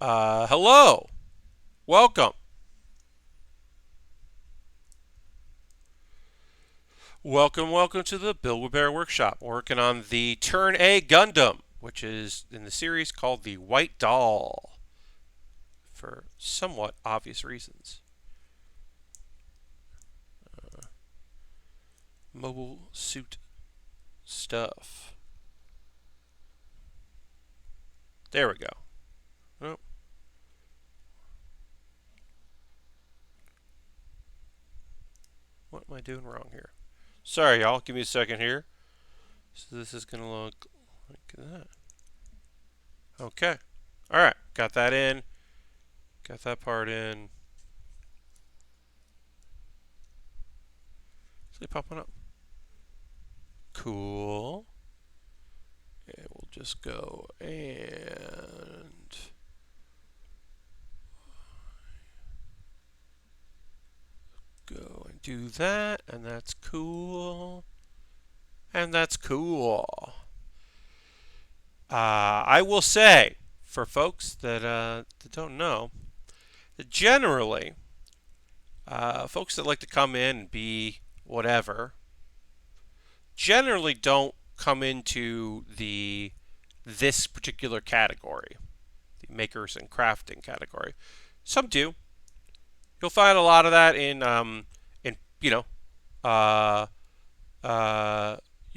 Hello. Welcome. Welcome to the Baer Workshop. Working on the Turn A Gundam, which is in the series called the White Doll, for somewhat obvious reasons. Mobile suit stuff. There we go. Oh. What am I doing wrong here? Sorry, y'all. Give me a second here. So this is going to look like that. Okay. All right. Got that in. Got that part in. Is it popping up? Cool. And we'll just go and go and do that, and that's cool. And that's cool. I will say, for folks that don't know, that generally, folks that like to come in and be whatever, generally don't come into this particular category, the makers and crafting category. Some do. You'll find a lot of that in you'll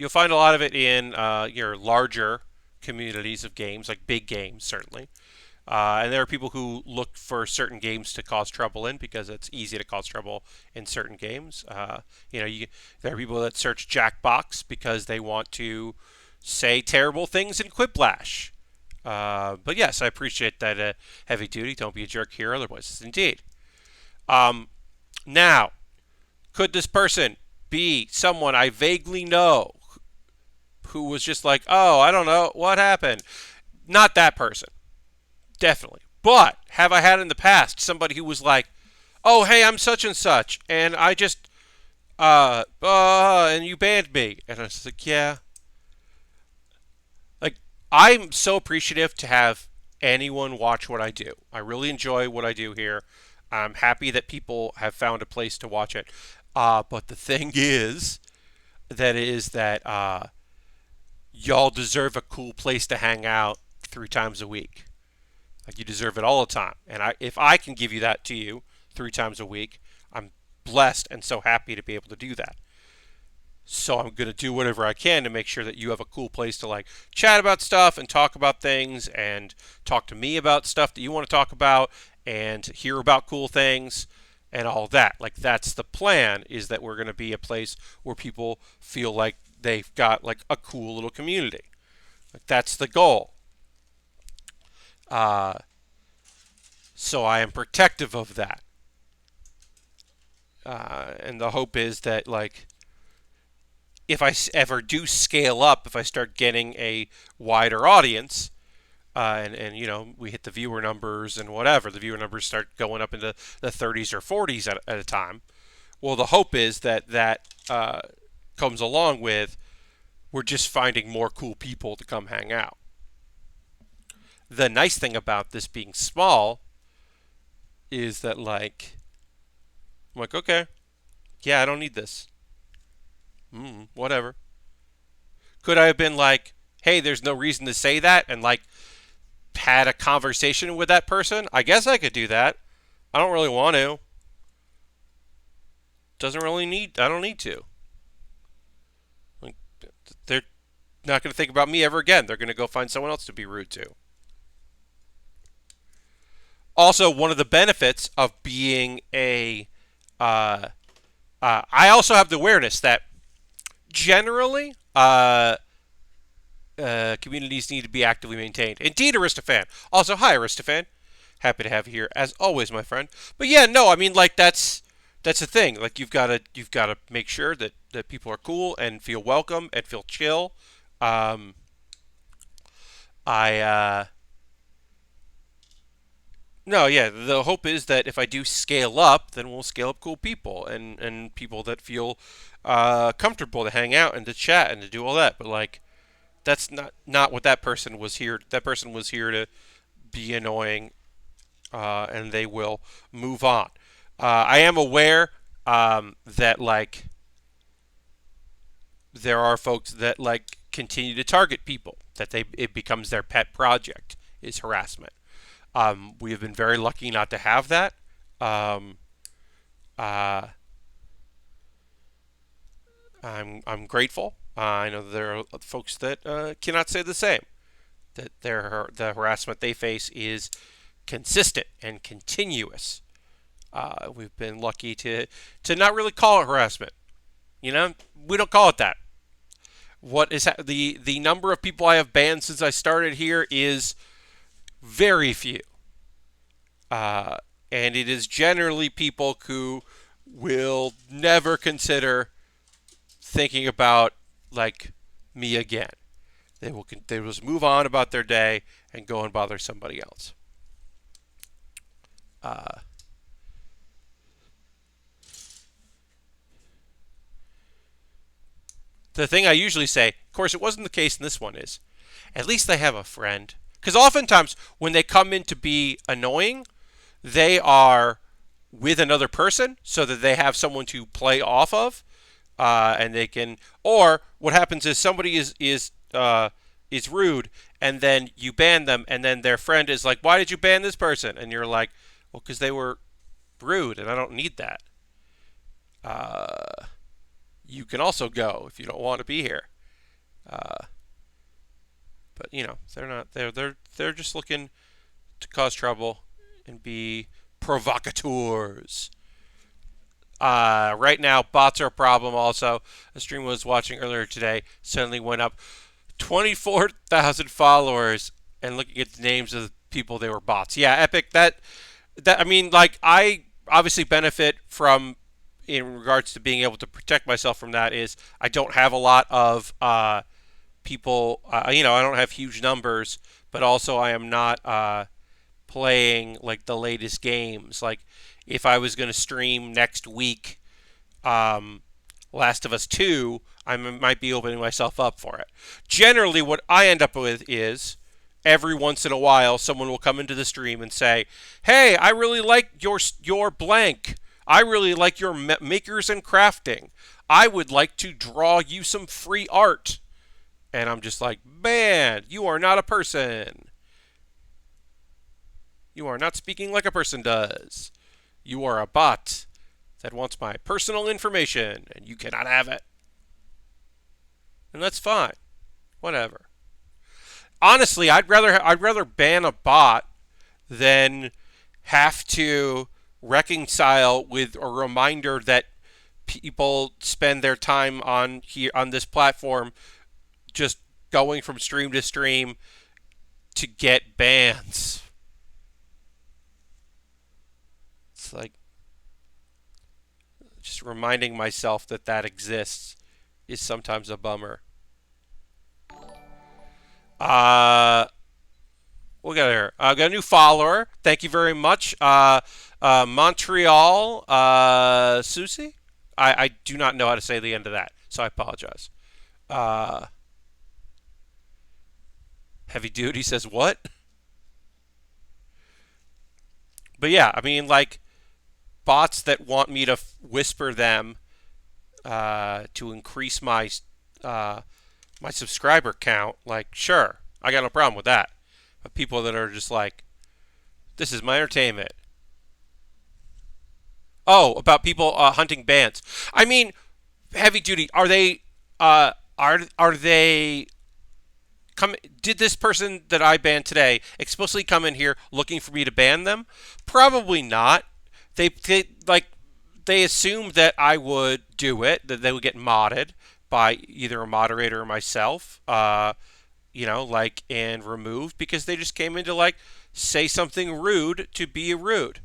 find a lot of it in your larger communities of games, like big games, certainly. And there are people who look for certain games to cause trouble in because it's easy to cause trouble in certain games. There are people that search Jackbox because they want to say terrible things in Quiplash. But yes, I appreciate that heavy duty. Don't be a jerk here, otherwise, indeed. Now, could this person be someone I vaguely know who was just like, oh, I don't know, what happened? Not that person. Definitely. But have I had in the past somebody who was like, oh, hey, I'm such and such, and I just, and you banned me. And I was like, yeah. Like, I'm so appreciative to have anyone watch what I do. I really enjoy what I do here. I'm happy that people have found a place to watch it. But the thing is that y'all deserve a cool place to hang out 3 times a week. Like, you deserve it all the time. And if I can give you that to you 3 times a week, I'm blessed and so happy to be able to do that. So I'm going to do whatever I can to make sure that you have a cool place to like chat about stuff and talk about things and talk to me about stuff that you want to talk about and hear about cool things and all that. Like, that's the plan, is that we're going to be a place where people feel like they've got like a cool little community. Like, that's the goal. So I am protective of that. And the hope is that, like, if I ever do scale up, if I start getting a wider audience, and we hit the viewer numbers and whatever, the viewer numbers start going up into the 30s or 40s at a time. Well, the hope is that comes along with we're just finding more cool people to come hang out. The nice thing about this being small is that, like, I'm like, okay, yeah, I don't need this. Whatever. Could I have been like, hey, there's no reason to say that, and like had a conversation with that person? I guess I could do that. I don't really want to. I don't need to. Like, they're not going to think about me ever again. They're going to go find someone else to be rude to. Also, one of the benefits of being I also have the awareness that generally, communities need to be actively maintained. Indeed, Aristophan. Also, hi, Aristophan. Happy to have you here as always, my friend. But yeah, no, I mean, like, that's the thing. Like, you've got to make sure that that people are cool and feel welcome and feel chill. Um, I No, yeah. The hope is that if I do scale up, then we'll scale up cool people and people that feel comfortable to hang out and to chat and to do all that. But like, that's not what that person was here. That person was here to be annoying, and they will move on. I am aware that like there are folks that like continue to target people that they it becomes their pet project is harassment. We have been very lucky not to have that. Um, uh, I'm grateful. I know there are folks that cannot say the same. That the harassment they face is consistent and continuous. We've been lucky to not really call it harassment. You know, we don't call it that. What is the number of people I have banned since I started here is very few. Uh, and it is generally people who will never consider thinking about like me again. They will just move on about their day and go and bother somebody else. Uh, the thing I usually say, of course, it wasn't the case in this one, is at least they have a friend. Because oftentimes when they come in to be annoying, they are with another person so that they have someone to play off of, and they can. Or what happens is somebody is rude, and then you ban them, and then their friend is like, "Why did you ban this person?" And you're like, "Well, because they were rude, and I don't need that." Uh, you can also go if you don't want to be here. Uh, but you know, they're not. They're just looking to cause trouble and be provocateurs. Right now, bots are a problem also. A stream I was watching earlier today suddenly went up 24,000 followers, and looking at the names of the people, they were bots. Yeah, Epic, that I mean, like, I obviously benefit from, in regards to being able to protect myself from that, is I don't have a lot of people, I don't have huge numbers, but also I am not playing like the latest games. Like if I was going to stream next week, um, Last of Us 2, I might be opening myself up for it. Generally, what I end up with is every once in a while, someone will come into the stream and say, "Hey, I really like your blank. I really like your makers and crafting. I would like to draw you some free art." And I'm just like, "Man, you are not a person. You are not speaking like a person does. You are a bot that wants my personal information, and you cannot have it." And that's fine. Whatever. Honestly, I'd rather ban a bot than have to reconcile with a reminder that people spend their time on here on this platform just going from stream to stream to get bans. It's like just reminding myself that that exists is sometimes a bummer. Uh, we got here. I got a new follower. Thank you very much. Montreal, Susie. I do not know how to say the end of that, so I apologize. Uh, Heavy Duty says what? But yeah, I mean, like bots that want me to whisper them to increase uh, my subscriber count. Like, sure, I got no problem with that. But people that are just like, "This is my entertainment." Oh, about people hunting bans. I mean, Heavy Duty. Are they? Are they? Come? Did this person that I banned today explicitly come in here looking for me to ban them? Probably not. They assumed that I would do it, that they would get modded by either a moderator or myself, like, and removed because they just came in to like say something rude to be rude,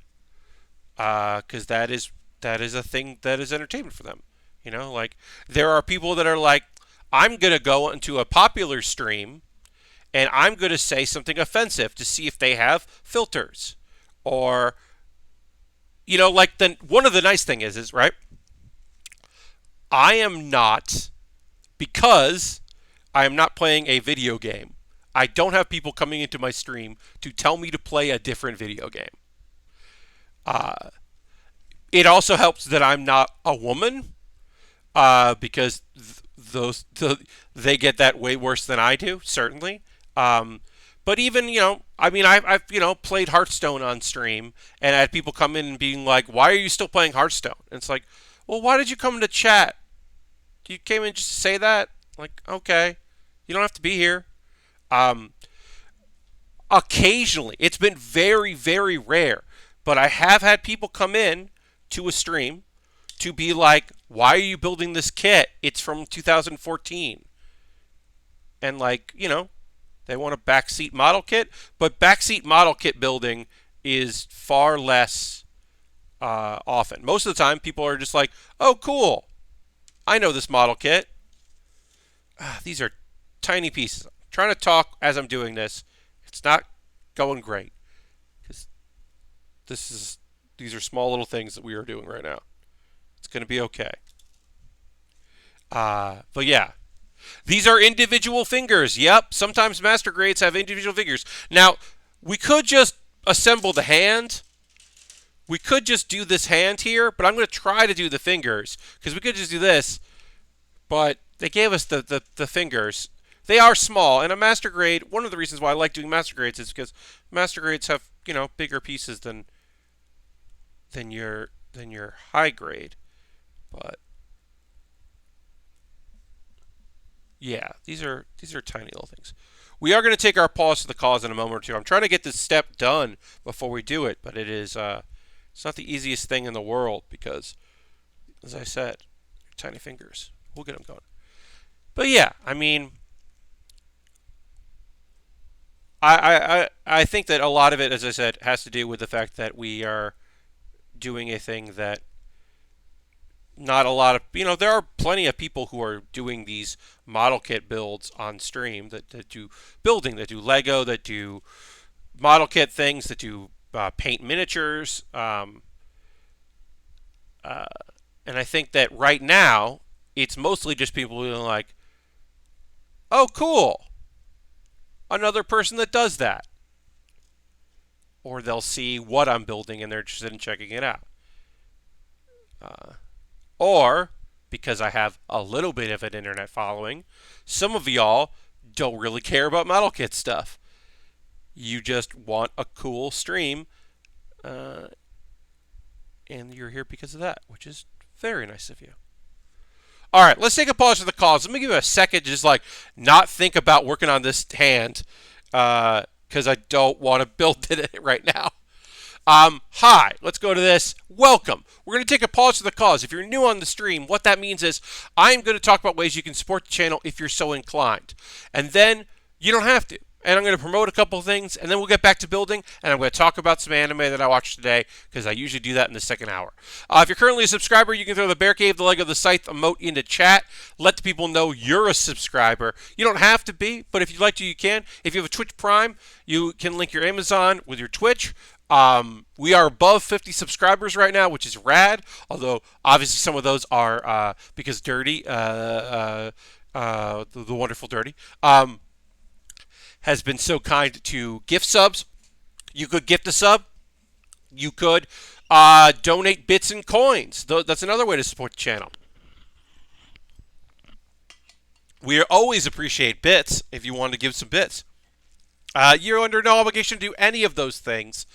because that is a thing that is entertainment for them. Like there are people that are like, I'm going to go into a popular stream and I'm going to say something offensive to see if they have filters. Or, like one of the nice thing is right, I am not, because I am not playing a video game, I don't have people coming into my stream to tell me to play a different video game. Uh, it also helps that I'm not a woman, because they get that way worse than I do, certainly. But even, I mean, I've played Hearthstone on stream, and I had people come in and being like, "Why are you still playing Hearthstone?" And it's like, well, why did you come to chat? You came in just to say that? Like, okay, you don't have to be here. Um, Occasionally, it's been very, very rare, but I have had people come in to a stream to be like, why are you building this kit? It's from 2014. And like, they want a backseat model kit, but backseat model kit building is far less often. Most of the time, people are just like, oh, cool. I know this model kit. These are tiny pieces. I'm trying to talk as I'm doing this. It's not going great, because these are small little things that we are doing right now. It's going to be okay. But yeah, these are individual fingers. Yep, sometimes master grades have individual fingers. Now, we could just assemble the hand. We could just do this hand here, but I'm going to try to do the fingers, because we could just do this, but they gave us the fingers. They are small, and a master grade, one of the reasons why I like doing master grades is because master grades have, bigger pieces than your high grade. But yeah, these are tiny little things. We are going to take our pause to the cause in a moment or two. I'm trying to get this step done before we do it, but it's not the easiest thing in the world because, as I said, tiny fingers. We'll get them going. But yeah, I mean, I think that a lot of it, as I said, has to do with the fact that we are doing a thing that not a lot of, there are plenty of people who are doing these model kit builds on stream that do building, that do Lego, that do model kit things, that do paint miniatures. And I think that right now, it's mostly just people who are like, oh, cool. Another person that does that. Or they'll see what I'm building and they're interested in checking it out. Or, because I have a little bit of an internet following, some of y'all don't really care about model kit stuff. You just want a cool stream, and you're here because of that, which is very nice of you. All right, let's take a pause for the calls. Let me give you a second to just not think about working on this hand, because I don't want to build it right now. Hi, let's go to this. Welcome. We're going to take a pause for the cause. If you're new on the stream, what that means is I'm going to talk about ways you can support the channel if you're so inclined. And then you don't have to. And I'm going to promote a couple things, and then we'll get back to building, and I'm going to talk about some anime that I watched today, because I usually do that in the second hour. If you're currently a subscriber, you can throw the Baer Cave, the Lego, the Scythe emote into chat. Let the people know you're a subscriber. You don't have to be, but if you'd like to, you can. If you have a Twitch Prime, you can link your Amazon with your Twitch. We are above 50 subscribers right now, which is rad. Although obviously some of those are because Dirty, the wonderful Dirty, has been so kind to gift subs. You could gift a sub. You could donate bits and coins. That's another way to support the channel. We always appreciate bits if you want to give some bits. You're under no obligation to do any of those things.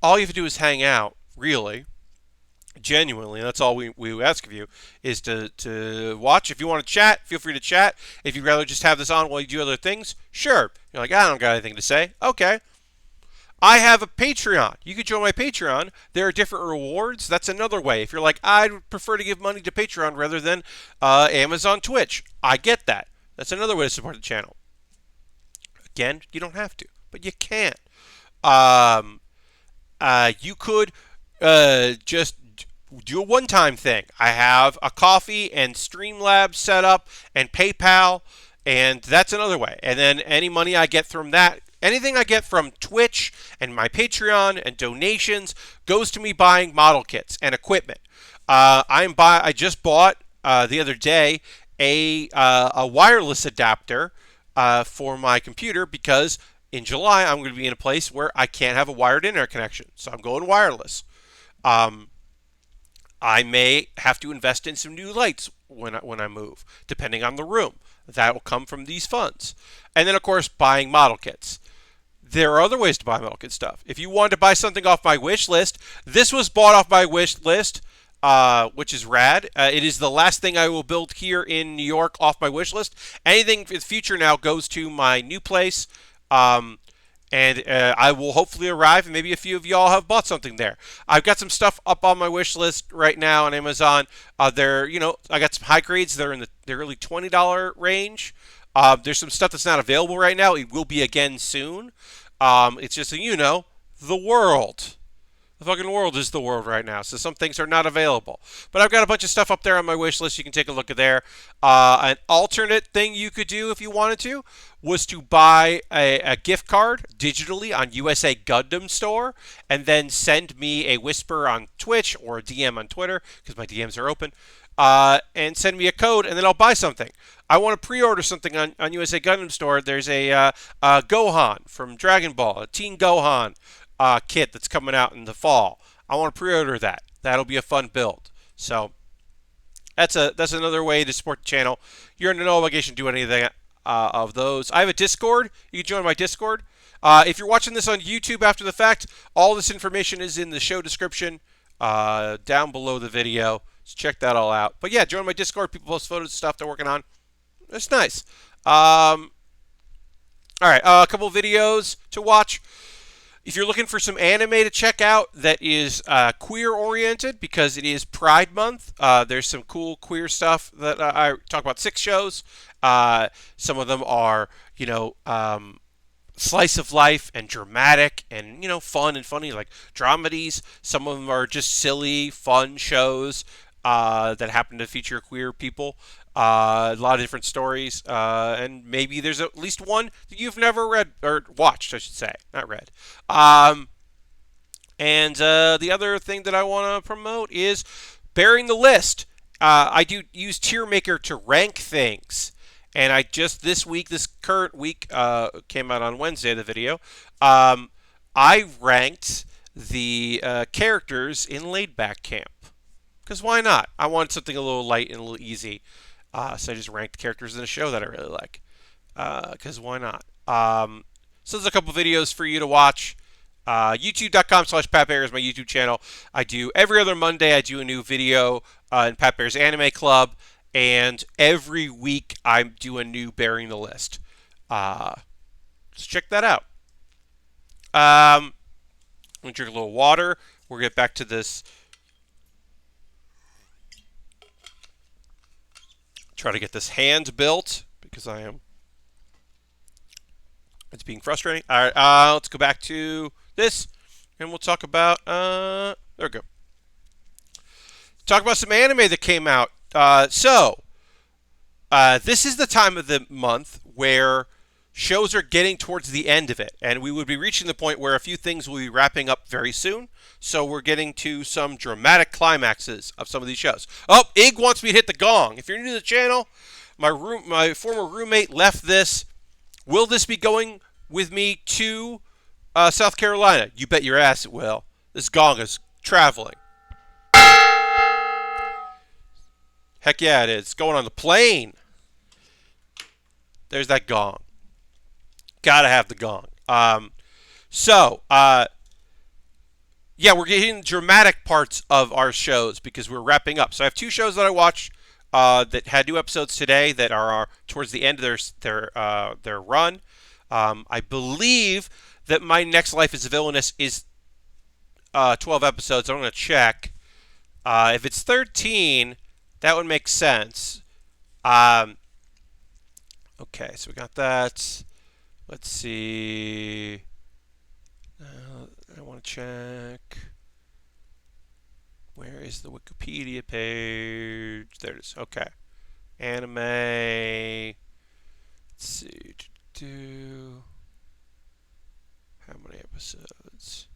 All you have to do is hang out, really. Genuinely, and that's all we ask of you, is to watch. If you want to chat, feel free to chat. If you'd rather just have this on while you do other things, sure. You're like, I don't got anything to say. Okay. I have a Patreon. You could join my Patreon. There are different rewards. That's another way. If you're like, I'd prefer to give money to Patreon rather than Amazon Twitch. I get that. That's another way to support the channel. Again, you don't have to, but you can. You could just do a one-time thing. I have a coffee and Streamlabs set up and PayPal, and that's another way. And then any money I get from that, anything I get from Twitch and my Patreon and donations goes to me buying model kits and equipment. I just bought the other day a wireless adapter for my computer because in July I'm going to be in a place where I can't have a wired internet connection, so I'm going wireless. Um, I may have to invest in some new lights when I move, depending on the room. That will come from these funds. And then, of course, buying model kits. There are other ways to buy model kit stuff. If you wanted to buy something off my wish list, this was bought off my wish list, which is rad. It is the last thing I will build here in New York off my wish list. Anything in the future now goes to my new place. Um, and I will hopefully arrive, and maybe a few of y'all have bought something there. I've got some stuff up on my wish list right now on Amazon. I got some high grades. They're in the early $20 range. There's some stuff that's not available right now. It will be again soon. It's just so you know, the world. The fucking world is the world right now, so some things are not available. But I've got a bunch of stuff up there on my wish list. You can take a look at there. An alternate thing you could do if you wanted to was to buy a gift card digitally on USA Gundam Store and then send me a whisper on Twitch or a DM on Twitter, because my DMs are open, and send me a code, and then I'll buy something. I want to pre-order something on USA Gundam Store. There's a Gohan from Dragon Ball, a Teen Gohan kit that's coming out in the fall. I want to pre-order that. That'll be a fun build. So that's another way to support the channel. You're under no obligation to do anything of those. I have a Discord. You can join my Discord. If you're watching this on YouTube after the fact, all this information is in the show description down below the video. So check that all out. But yeah, join my Discord. People post photos and stuff they're working on. It's nice. All right, a couple videos to watch. If you're looking for some anime to check out that is queer-oriented, because it is Pride Month, there's some cool queer stuff that I talk about 6 shows. Some of them are, slice of life and dramatic and, fun and funny, like dramedies. Some of them are just silly, fun shows that happen to feature queer people. A lot of different stories, and maybe there's at least one that you've never read or watched, I should say, not read. And the other thing that I want to promote is Baering the List. I do use Tier Maker to rank things, and I just this current week, came out on Wednesday, the video. I ranked the characters in Laid Back Camp. Because why not? I wanted something a little light and a little easy. So I just ranked characters in the show that I really like. Because why not? So there's a couple videos for you to watch. YouTube.com/PatBaer is my YouTube channel. I do every other Monday. I do a new video in Pat Baer's Anime Club. And every week I do a new Baering the List. So check that out. I'm going to drink a little water. We'll get back to this. Try to get this hand built because it's being frustrating. All right, let's go back to this, and we'll talk about there we go. Talk about some anime that came out. This is the time of the month where shows are getting towards the end of it, and we would be reaching the point where a few things will be wrapping up very soon. So we're getting to some dramatic climaxes of some of these shows. Oh, Ig wants me to hit the gong. If you're new to the channel, my former roommate left this. Will this be going with me to South Carolina? You bet your ass it will. This gong is traveling. Heck yeah, it is. It's going on the plane. There's that gong. Gotta have the gong. Yeah, we're getting dramatic parts of our shows because we're wrapping up. So I have 2 shows that I watched that had new episodes today that are towards the end of their run. I believe that my next Life as a Villainess is 12 episodes. I'm going to check. If it's 13, that would make sense. Okay, so we got that. Let's see. I want to check. Where is the Wikipedia page? There it is. Okay. Anime. Let's see. How many episodes?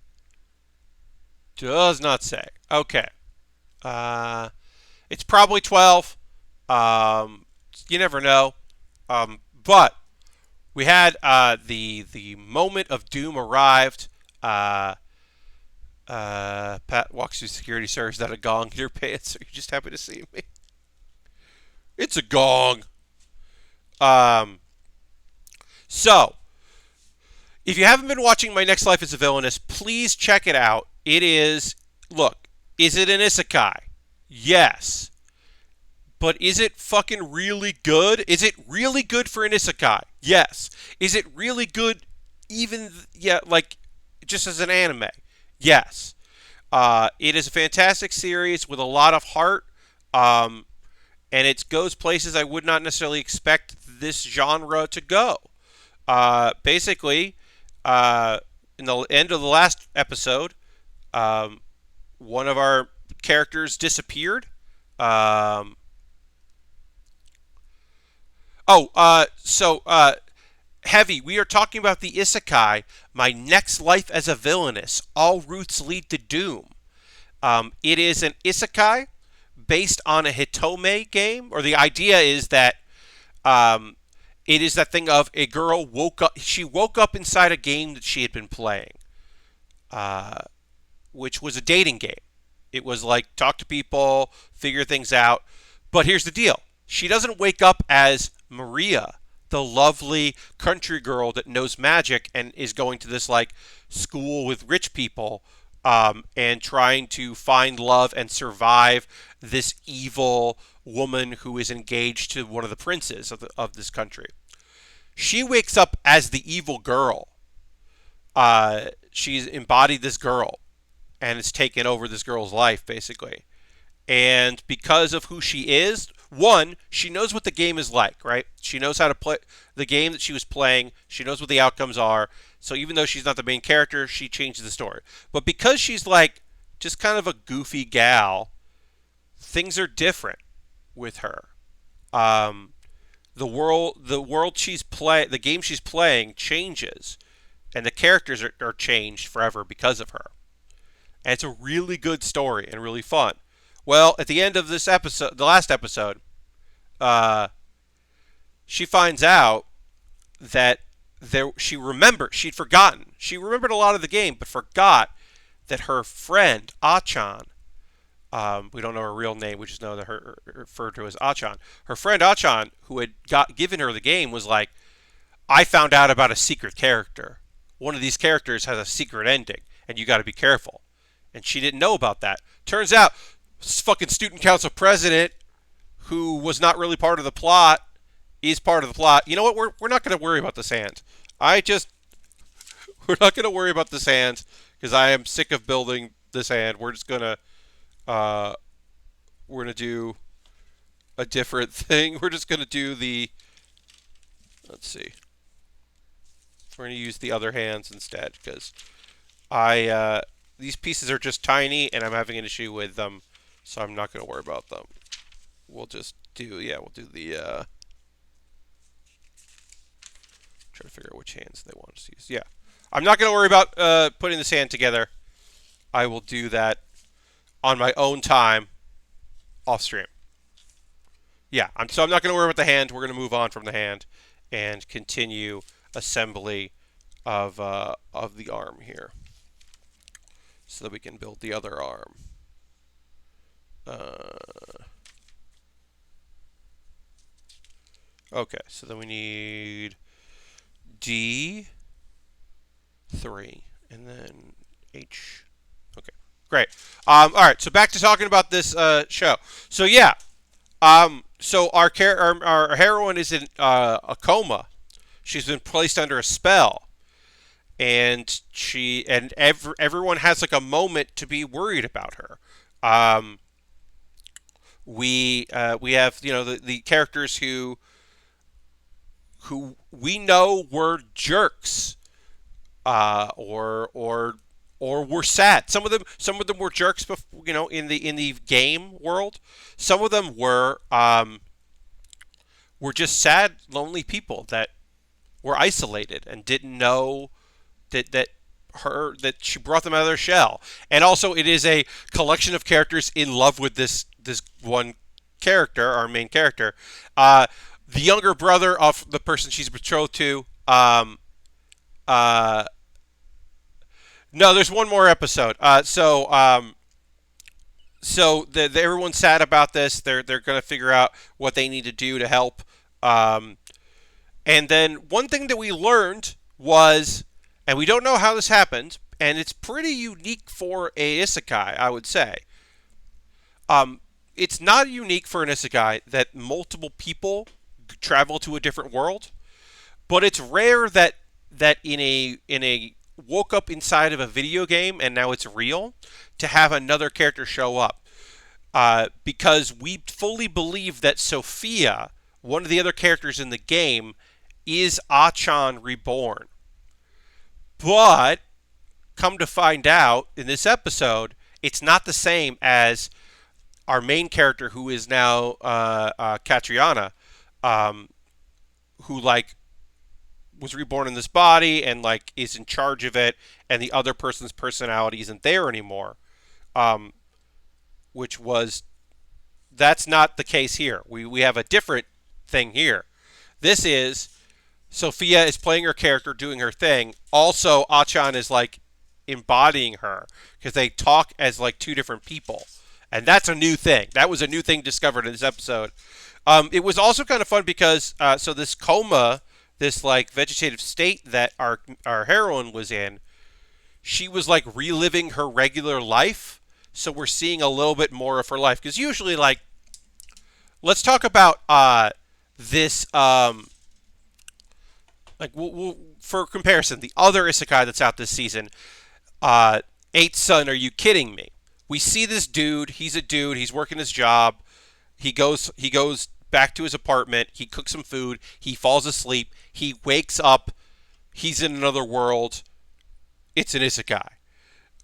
Does not say. Okay. Uh, it's probably 12. Um, you never know. But we had the moment of doom arrived. Pat walks through security. Sir, is that a gong in your pants? Are you just happy to see me? It's a gong. Um, so if you haven't been watching My Next Life as a Villainess, please check it out. It is, look, is it an isekai? Yes. But is it fucking really good? Is it really good for an isekai? Yes. Is it really good even, yeah, like, just as an anime? Yes. It is a fantastic series with a lot of heart, and it goes places I would not necessarily expect this genre to go. Basically, in the end of the last episode, um, one of our characters disappeared. Um, Heavy, we are talking about the isekai, My Next Life as a Villainess, All Routes Lead to Doom. It is an isekai based on a Hitome game, or the idea is that um, it is that thing of a girl woke up. She woke up inside a game that she had been playing, uh, which was a dating game. It was like talk to people, figure things out. But here's the deal: she doesn't wake up as Maria, the lovely country girl that knows magic and is going to this like school with rich people, and trying to find love and survive this evil woman who is engaged to one of the princes of this country. She wakes up as the evil girl. She's embodied this girl and it's taken over this girl's life, basically. And because of who she is, one, she knows what the game is like, right? She knows how to play the game that she was playing. She knows what the outcomes are. So even though she's not the main character, she changes the story. But because she's like just kind of a goofy gal, things are different with her. Um, the world the game she's playing changes, and the characters are changed forever because of her. And it's a really good story and really fun. Well, at the end of this episode, the last episode, uh, she finds out that she'd forgotten. She remembered a lot of the game, but forgot that her friend Achan, we don't know her real name, we just know that her referred to as Achan. Her friend Achan, who had given her the game, was like, I found out about a secret character. One of these characters has a secret ending, and you got to be careful. And she didn't know about that. Turns out, fucking student council president, who was not really part of the plot, is part of the plot. You know what? We're not going to worry about the sand. We're not going to worry about the sand because I am sick of building the sand. We're just gonna we're gonna do a different thing. We're just gonna do the, let's see. We're gonna use the other hands instead because these pieces are just tiny and I'm having an issue with them, so I'm not gonna worry about them. We'll just do we'll do the try to figure out which hands they want us to use. Yeah, I'm not gonna worry about putting the sand together. I will do that on my own time off stream. Yeah, so I'm not going to worry about the hand. We're going to move on from the hand and continue assembly of the arm here, so that we can build the other arm. Okay, so then we need D3 and then H. Okay, great. All right, so back to talking about this show. So yeah, so our heroine is in a coma. She's been placed under a spell, and everyone has like a moment to be worried about her. We have the characters who we know were jerks, or or were sad. Some of them were jerks, in the game world. Some of them were just sad, lonely people that were isolated and didn't know that she brought them out of their shell. And also, it is a collection of characters in love with this one character, our main character, the younger brother of the person she's betrothed to. Uh, no, there's one more episode. So everyone's sad about this. They're going to figure out what they need to do to help. Um, and then one thing that we learned was, and we don't know how this happened, and it's pretty unique for a isekai, I would say. Um, it's not unique for an isekai that multiple people travel to a different world, but it's rare that in a woke up inside of a video game and now it's real to have another character show up. Because we fully believe that Sophia, one of the other characters in the game, is Achan reborn. But come to find out in this episode, it's not the same as our main character, who is now Katriana, um, who was reborn in this body and is in charge of it, and the other person's personality isn't there anymore. Um, which was That's not the case here. We have a different thing here. This is Sophia is playing her character, doing her thing. Also, Achan is embodying her because they talk as two different people, and that's a new thing. That was a new thing discovered in this episode. It was also kind of fun because so this coma, this vegetative state that our heroine was in, she was reliving her regular life. So we're seeing a little bit more of her life because usually let's talk about this for comparison, the other isekai that's out this season, Eighth Son, Are You Kidding Me? We see this dude. He's a dude. He's working his job. He goes back to his apartment. He cooks some food. He falls asleep. He wakes up. He's in another world. It's an isekai.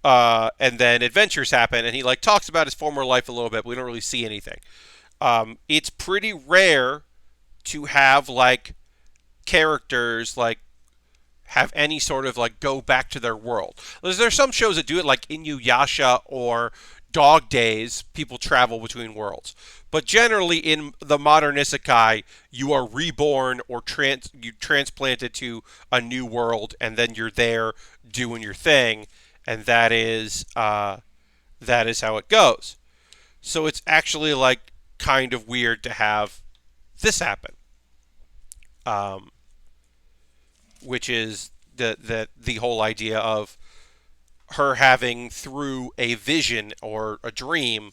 And then adventures happen, and he talks about his former life a little bit, but we don't really see anything. It's pretty rare to have characters have any sort of go back to their world. There's some shows that do it, like Inuyasha or Dog Days. People travel between worlds, but generally in the modern isekai, you are reborn or you transplanted to a new world, and then you're there doing your thing, and that is how it goes. So it's actually kind of weird to have this happen. Which is the whole idea of her having, through a vision or a dream,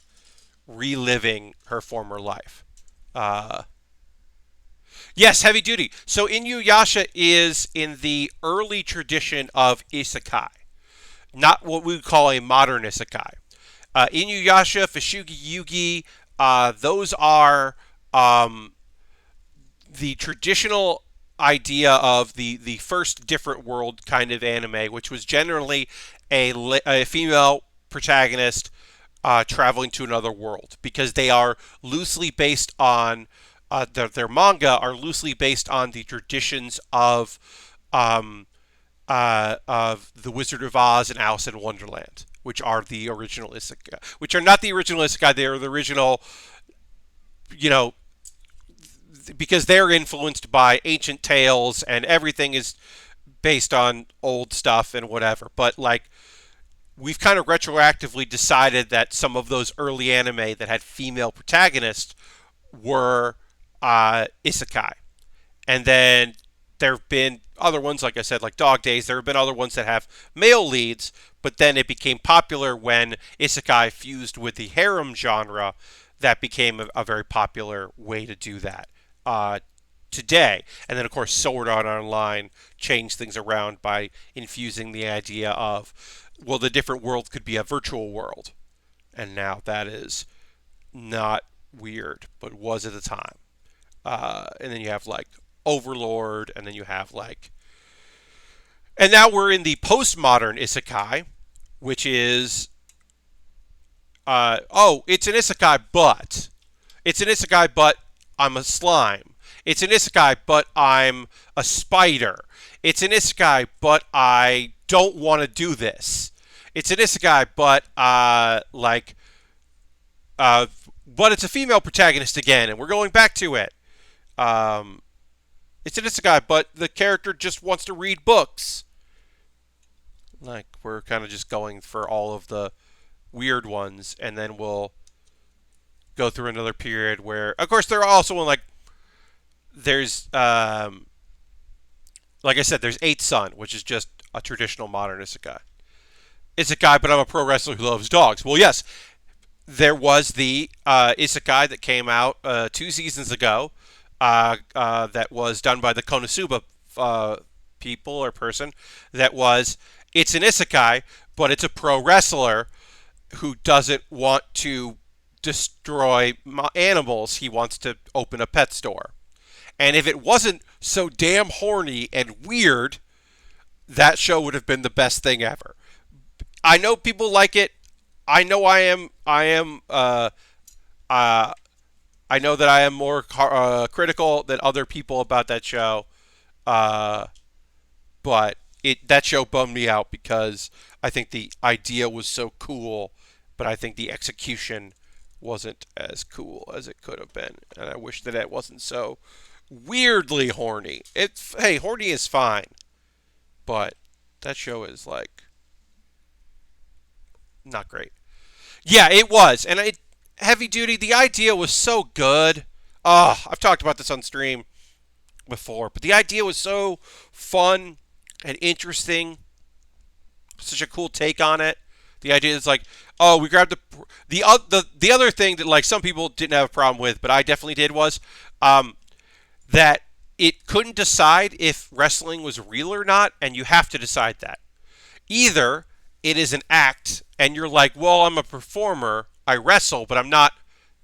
reliving her former life. Yes, heavy duty. So Inuyasha is in the early tradition of isekai, not what we would call a modern isekai. Inuyasha, Fushigi Yugi, those are the traditional idea of the first different world kind of anime, which was generally a female protagonist traveling to another world, because they are loosely based on their manga are loosely based on the traditions of The Wizard of Oz and Alice in Wonderland, which are the original isekai, which are not the original isekai. They are the original, because they're influenced by ancient tales and everything is based on old stuff and whatever. But we've kind of retroactively decided that some of those early anime that had female protagonists were isekai. And then there have been other ones, like I said, like Dog Days. There have been other ones that have male leads, but then it became popular when isekai fused with the harem genre. That became a very popular way to do that today. And then, of course, Sword Art Online changed things around by infusing the idea of, well, the different world could be a virtual world. And now that is not weird, but was at the time. And then you have Overlord, and then you have and now we're in the postmodern isekai, which is it's an isekai, but I'm a slime. It's an isekai, but I'm a spider. It's an isekai, but I don't want to do this. It's an isekai, but uh, but it's a female protagonist again, and we're going back to it. Um, it's an isekai, but the character just wants to read books. Like we're kind of just going for all of the weird ones, and then we'll go through another period where, of course, there are also like there's like I said, there's Eighth Son, which is just a traditional modern isekai. Isekai, but I'm a pro wrestler who loves dogs. Well, yes, there was the isekai that came out 2 seasons ago that was done by the Konosuba people or person. That was it's an isekai, but it's a pro wrestler who doesn't want to destroy animals. He wants to open a pet store. And if it wasn't so damn horny and weird, that show would have been the best thing ever. I know people like it. I know I am. Uh, I know that I am more critical than other people about that show. Uh, but that show bummed me out because I think the idea was so cool, but I think the execution wasn't as cool as it could have been, and I wish that it wasn't so weirdly horny. It's hey, horny is fine, but that show is like not great. Yeah, it was, and heavy duty. The idea was so good. I've talked about this on stream before, but the idea was so fun and interesting. Such a cool take on it. The idea is like, oh, we grabbed the other thing that like some people didn't have a problem with, but I definitely did was that it couldn't decide if wrestling was real or not, and you have to decide that. Either it is an act, and you're like, well, I'm a performer, I wrestle, but I'm not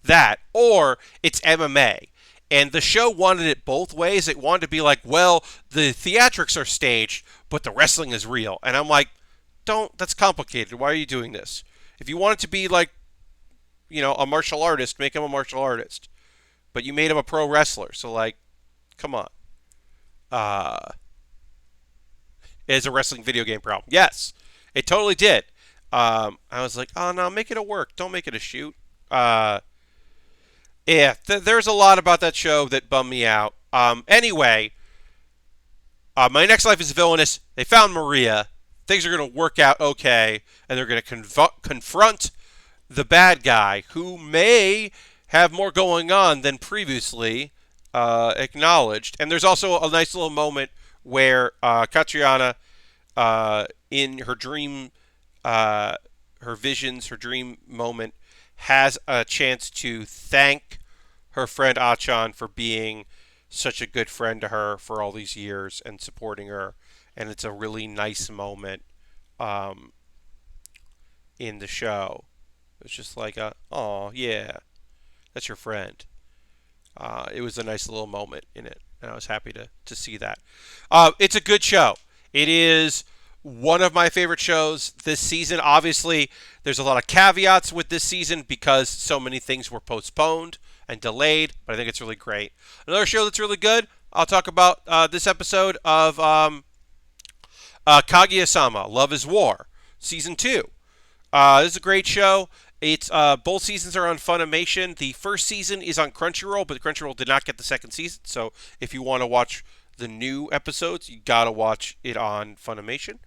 that, or it's MMA. And the show wanted it both ways. It wanted to be like, well, the theatrics are staged, but the wrestling is real. And I'm like, that's complicated. Why are you doing this? If you want it to be like, a martial artist, make him a martial artist. But you made him a pro wrestler, so like, come on. Is a wrestling video game problem? Yes, it totally did. I was like, oh no, make it a work. Don't make it a shoot. Yeah, there's a lot about that show that bummed me out. Anyway, My Next Life is Villainous. They found Maria. Things are going to work out okay, and they're going to confront the bad guy, who may have more going on than previously acknowledged. And there's also a nice little moment where Katriana, in her dream, her visions, her dream moment, has a chance to thank her friend Achan for being such a good friend to her for all these years and supporting her. And it's a really nice moment in the show. It's just like, oh, yeah, that's your friend. It was a nice little moment in it, and I was happy to see that. It's a good show. It is one of my favorite shows this season. Obviously, there's a lot of caveats with this season because so many things were postponed and delayed, but I think it's really great. Another show that's really good, I'll talk about this episode of Kaguya-sama, Love is War, Season 2. This is a great show. It's both seasons are on Funimation. The first season is on Crunchyroll, but Crunchyroll did not get the second season. So if you want to watch the new episodes, you gotta watch it on Funimation.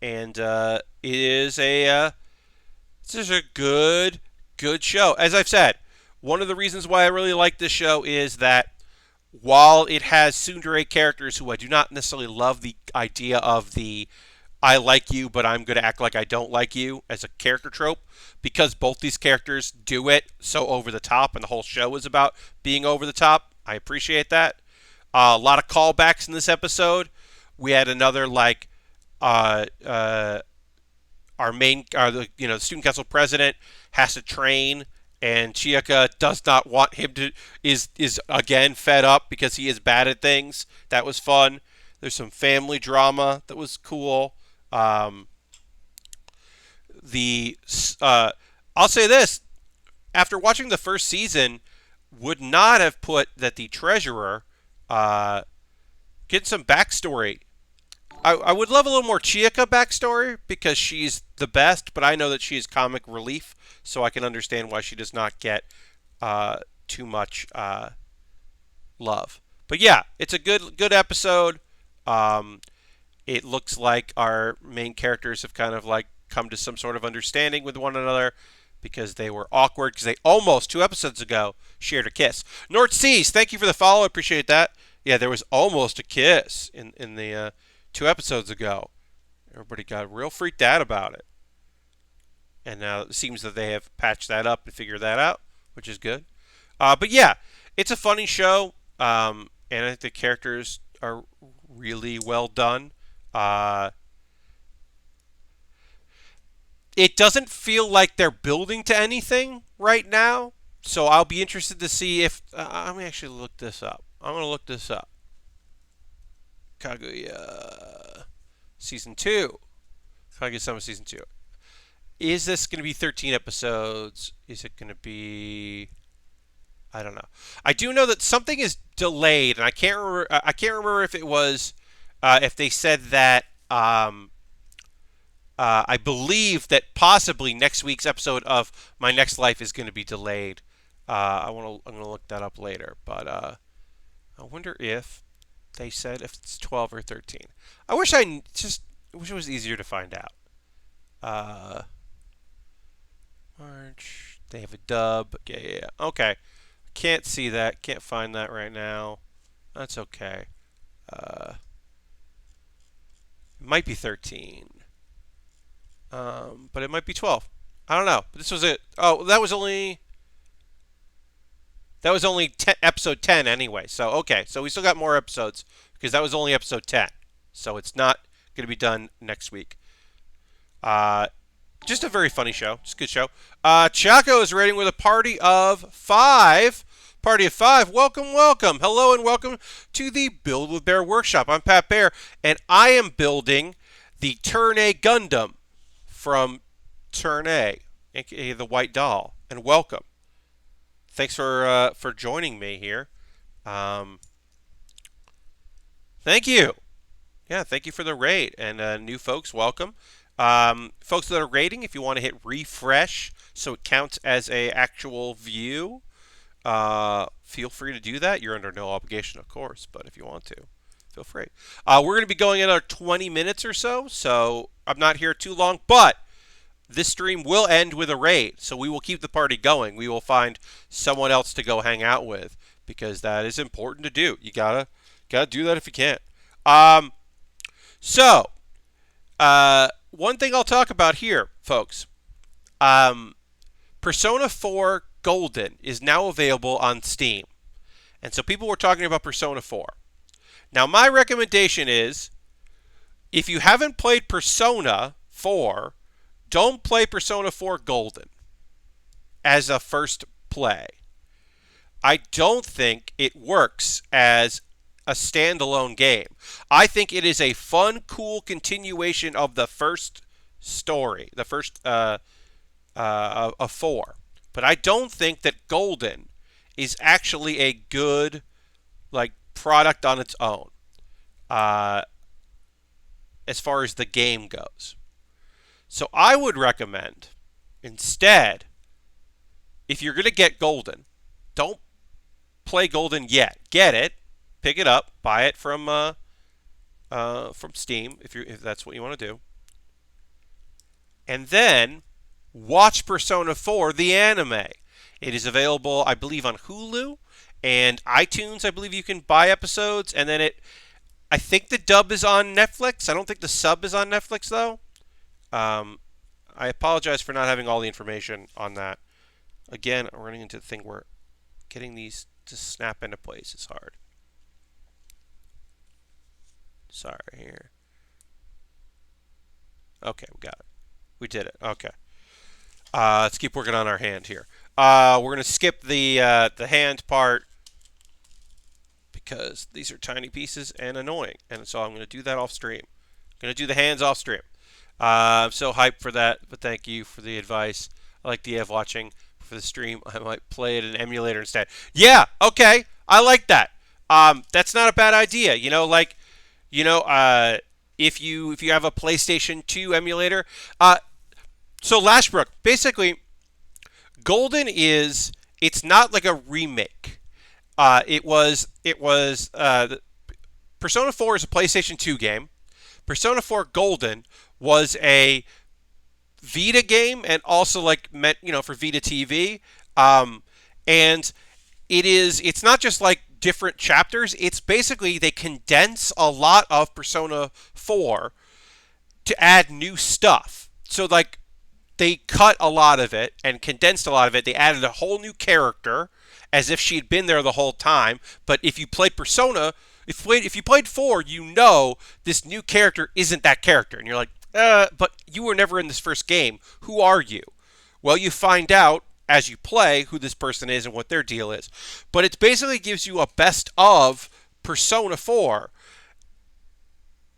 It is it's just a good show. As I've said, one of the reasons why I really like this show is that while it has tsundere characters who I do not necessarily love the idea of the I like you, but I'm going to act like I don't like you as a character trope, because both these characters do it so over the top, and the whole show is about being over the top. I appreciate that. A lot of callbacks in this episode. We had another the student council president has to train, and Chiyaka does not want him to is again fed up because he is bad at things. That was fun. There's some family drama that was cool. Um, the I'll say this: after watching the first season, would not have put that the treasurer get some backstory. I would love a little more Chiaka backstory because she's the best, but I know that she is comic relief, so I can understand why she does not get too much love. But yeah, it's a good episode. Um, it looks like our main characters have kind of like come to some sort of understanding with one another because they were awkward because they almost 2 episodes ago shared a kiss. North Seas, thank you for the follow. I appreciate that. Yeah, there was almost a kiss in the 2 episodes ago. Everybody got real freaked out about it, and now it seems that they have patched that up and figured that out, which is good. But yeah, it's a funny show, and I think the characters are really well done. Uh, it doesn't feel like they're building to anything right now, so I'll be interested to see if. Let me actually look this up. I'm going to look this up. Kaguya Season 2. Kaguya-sama Season 2. Is this going to be 13 episodes? Is it going to be... I don't know. I do know that something is delayed, and I can't remember. I can't remember if it was if they said that. I believe that possibly next week's episode of My Next Life is going to be delayed. I'm going to look that up later, but I wonder if they said if it's 12 or 13. I wish it was easier to find out. March. They have a dub. Yeah. Okay. Can't see that. Can't find that right now. That's okay. It might be 13. But it might be 12. I don't know. But this was it. Oh, that was only episode 10 anyway. So okay. So we still got more episodes because that was only episode 10. So it's not going to be done next week. Just a very funny show. Just a good show. Chaco is rating with a party of 5. Party of 5. Welcome, welcome. Hello and welcome to the Build with Baer workshop. I'm Pat Baer, and I am building the Turn A Gundam from Turn A, aka the White Doll. And welcome. Thanks for joining me here. Thank you. Yeah, thank you for the raid. And new folks, welcome. Folks that are rating, if you want to hit refresh so it counts as a actual view, feel free to do that. You're under no obligation, of course, but if you want to, feel free. We're going to be going another 20 minutes or so I'm not here too long, but this stream will end with a raid, so we will keep the party going. We will find someone else to go hang out with because that is important to do. You gotta do that if you can. So, one thing I'll talk about here, folks. Persona 4 Golden is now available on Steam. And so people were talking about Persona 4. Now, my recommendation is, if you haven't played Persona 4, don't play Persona 4 Golden as a first play. I don't think it works as a standalone game. I think it is a fun, cool continuation of the first story, the first of 4. But I don't think that Golden is actually a good product on its own as far as the game goes. So I would recommend instead, if you're going to get Golden, don't play Golden yet. Get it, pick it up, buy it from Steam if that's what you want to do, and then watch Persona 4 the anime. It is available, I believe, on Hulu and iTunes. I believe you can buy episodes, and then I think the dub is on Netflix. I don't think the sub is on Netflix though. I apologize for not having all the information on that. Again, I'm running into the thing where getting these to snap into place is hard. Sorry here. Okay, we got it. We did it. Okay. Let's keep working on our hand here. We're going to skip the hand part because these are tiny pieces and annoying. And so I'm going to do that off stream. I'm going to do the hands off stream. I'm so hyped for that, but thank you for the advice. I like the idea of watching for the stream. I might play it in an emulator instead. Yeah, okay, I like that. That's not a bad idea. You know, uh, if you have a PlayStation 2 emulator, so Lashbrook, basically, Golden is it's not like a remake. It was Persona 4 is a PlayStation 2 game. Persona 4 Golden was a Vita game and also like meant for Vita TV. And it's not just like different chapters. It's basically they condense a lot of Persona 4 to add new stuff. So like they cut a lot of it and condensed a lot of it. They added a whole new character as if she'd been there the whole time. But if you played Persona, if you played 4, you know this new character isn't that character. And you're like, but you were never in this first game. Who are you? Well, you find out as you play who this person is and what their deal is. But it basically gives you a best of Persona 4.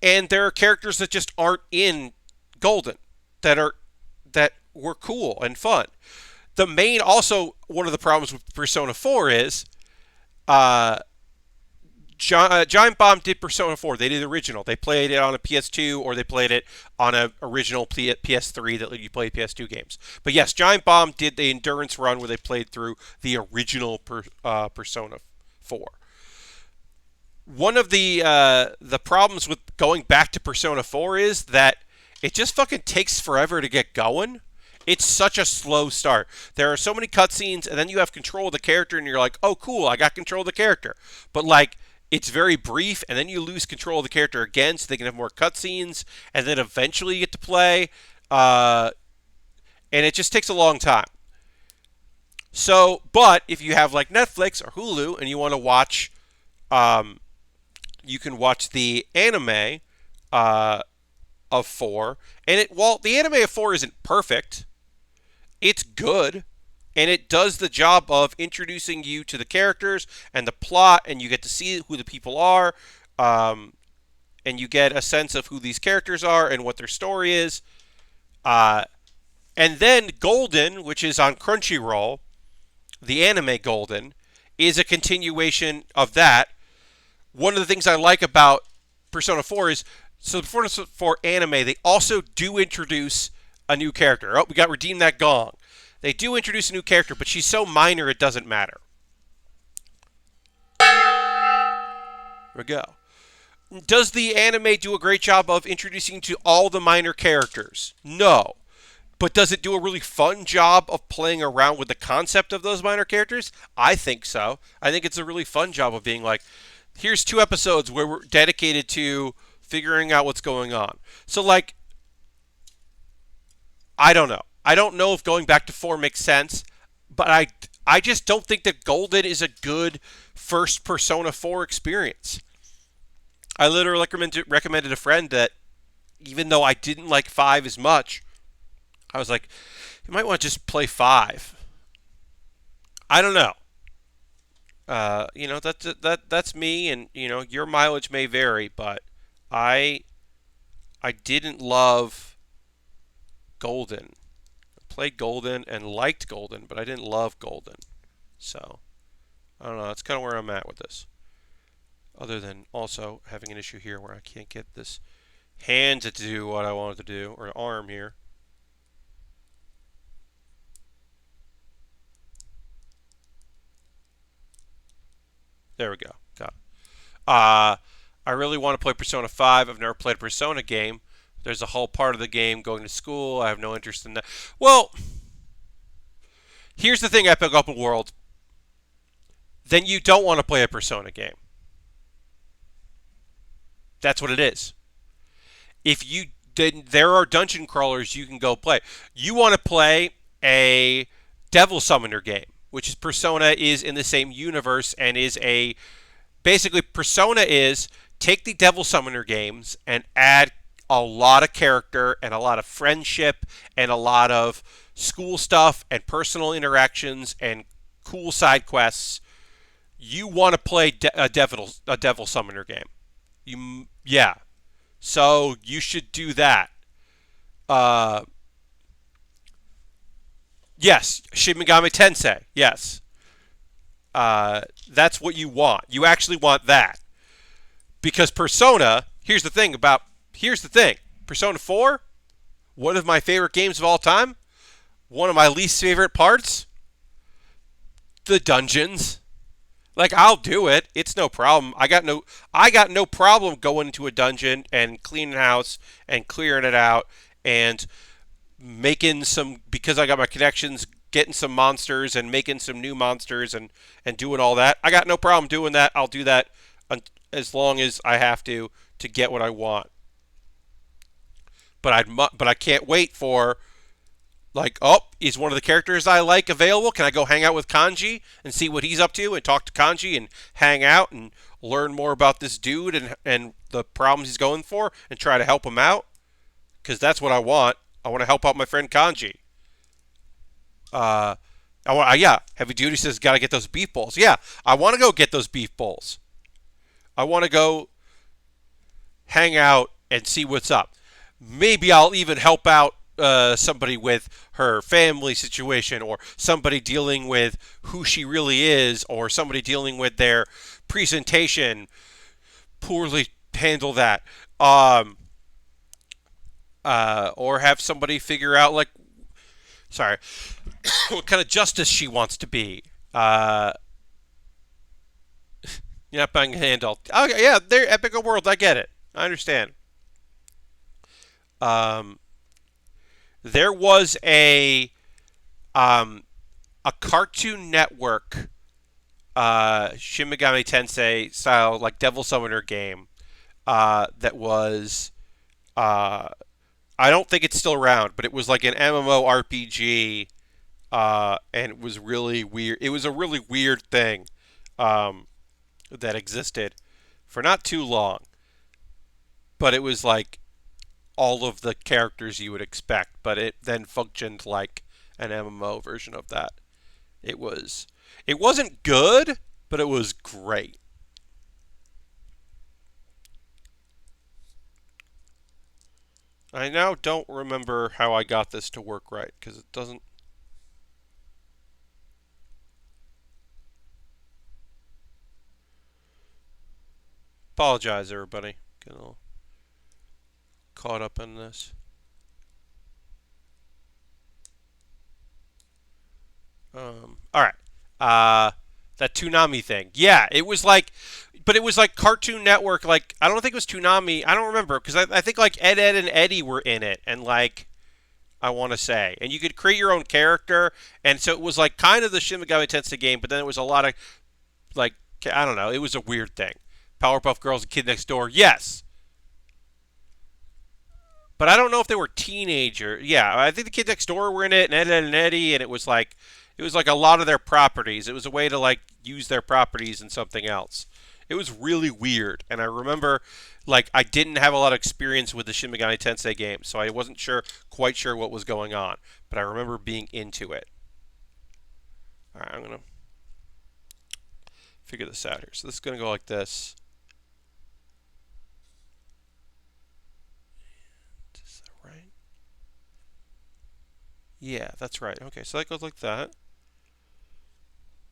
And there are characters that just aren't in Golden that were cool and fun. The main also one of the problems with Persona 4 is uh, Giant Bomb did Persona 4. They did the original. They played it on a PS2 or they played it on an original PS3 that let you play PS2 games. But yes, Giant Bomb did the endurance run where they played through the original Persona 4. One of the problems with going back to Persona 4 is that it just fucking takes forever to get going. It's such a slow start. There are so many cutscenes, and then you have control of the character, and you're like, oh, cool, I got control of the character. But, like, it's very brief, and then you lose control of the character again so they can have more cutscenes, and then eventually you get to play. And it just takes a long time. So, but if you have, like, Netflix or Hulu, and you want to watch, you can watch the anime of 4. And while the anime of 4 isn't perfect, it's good, and it does the job of introducing you to the characters and the plot, and you get to see who the people are, and you get a sense of who these characters are and what their story is. And then Golden, which is on Crunchyroll, the anime Golden, is a continuation of that. One of the things I like about Persona 4 is, so Persona 4 anime, they also do introduce a new character. Oh, we got Redeem That Gong. They do introduce a new character, but she's so minor it doesn't matter. There we go. Does the anime do a great job of introducing to all the minor characters? No. But does it do a really fun job of playing around with the concept of those minor characters? I think so. I think it's a really fun job of being like, here's 2 episodes where we're dedicated to figuring out what's going on. So, like, I don't know. I don't know if going back to 4 makes sense, but I just don't think that Golden is a good first Persona 4 experience. I literally recommended a friend that even though I didn't like 5 as much, I was like, you might want to just play 5. I don't know. That's me, and your mileage may vary, but I didn't love Golden. I played Golden and liked Golden, but I didn't love Golden. So I don't know. That's kind of where I'm at with this. Other than also having an issue here where I can't get this hand to do what I want it to do, or arm here. There we go. Got it. I really want to play Persona 5. I've never played a Persona game. There's a whole part of the game going to school. I have no interest in that. Well, here's the thing, Epic Open World. Then you don't want to play a Persona game. That's what it is. Then there are dungeon crawlers you can go play. You want to play a Devil Summoner game, which is Persona is in the same universe and is basically Persona is take the Devil Summoner games and add a lot of character and a lot of friendship and a lot of school stuff and personal interactions and cool side quests. You want to play a Devil Summoner game. Yeah. So you should do that. Uh, yes, Shin Megami Tensei. Yes, that's what you want. You actually want that because Persona. Here's the thing. Persona 4, one of my favorite games of all time. One of my least favorite parts, the dungeons. Like I'll do it. It's no problem. I got no problem going into a dungeon and cleaning house and clearing it out and making some because I got my connections, getting some monsters and making some new monsters and doing all that. I got no problem doing that. I'll do that as long as I have to get what I want. But I can't wait for like, oh, is one of the characters I like available? Can I go hang out with Kanji and see what he's up to and talk to Kanji and hang out and learn more about this dude and the problems he's going for and try to help him out? Because that's what I want. I want to help out my friend Kanji. Uh, yeah, Heavy Duty says got to get those beef bowls. Yeah, I want to go get those beef bowls. I want to go hang out and see what's up. Maybe I'll even help out somebody with her family situation or somebody dealing with who she really is or somebody dealing with their presentation poorly handle that or have somebody figure out like sorry what kind of justice she wants to be you're not buying a handle. Oh yeah, they're epic world. I get it. I understand. um there was um, a Cartoon Network Shin Megami Tensei style like Devil Summoner game that was uh, I don't think it's still around, but it was like an MMORPG and it was really weird. It was a really weird thing um, that existed for not too long, but it was like all of the characters you would expect, but it then functioned like an MMO version of that. It wasn't good, but it was great. I now don't remember how I got this to work right because it doesn't apologize everybody. Get a little caught up in this. All right. That Toonami thing. Yeah, it was like, but it was like Cartoon Network. Like I don't think it was Toonami. I don't remember because I think like Ed and Eddie were in it, and like I want to say, and you could create your own character, and so it was like kind of the Shin Megami Tensei game, but then it was a lot of like I don't know. It was a weird thing. Powerpuff Girls and Kid Next Door. Yes, but I don't know if they were teenager. Yeah, I think the Kid Next Door were in it, and Ed and Eddie, and it was like a lot of their properties. It was a way to like use their properties in something else. It was really weird, and I remember like I didn't have a lot of experience with the Shin Megami Tensei game, so I wasn't quite sure what was going on. But I remember being into it. All right, I'm gonna figure this out here. So this is gonna go like this. Is that right? Yeah, that's right. Okay, so that goes like that.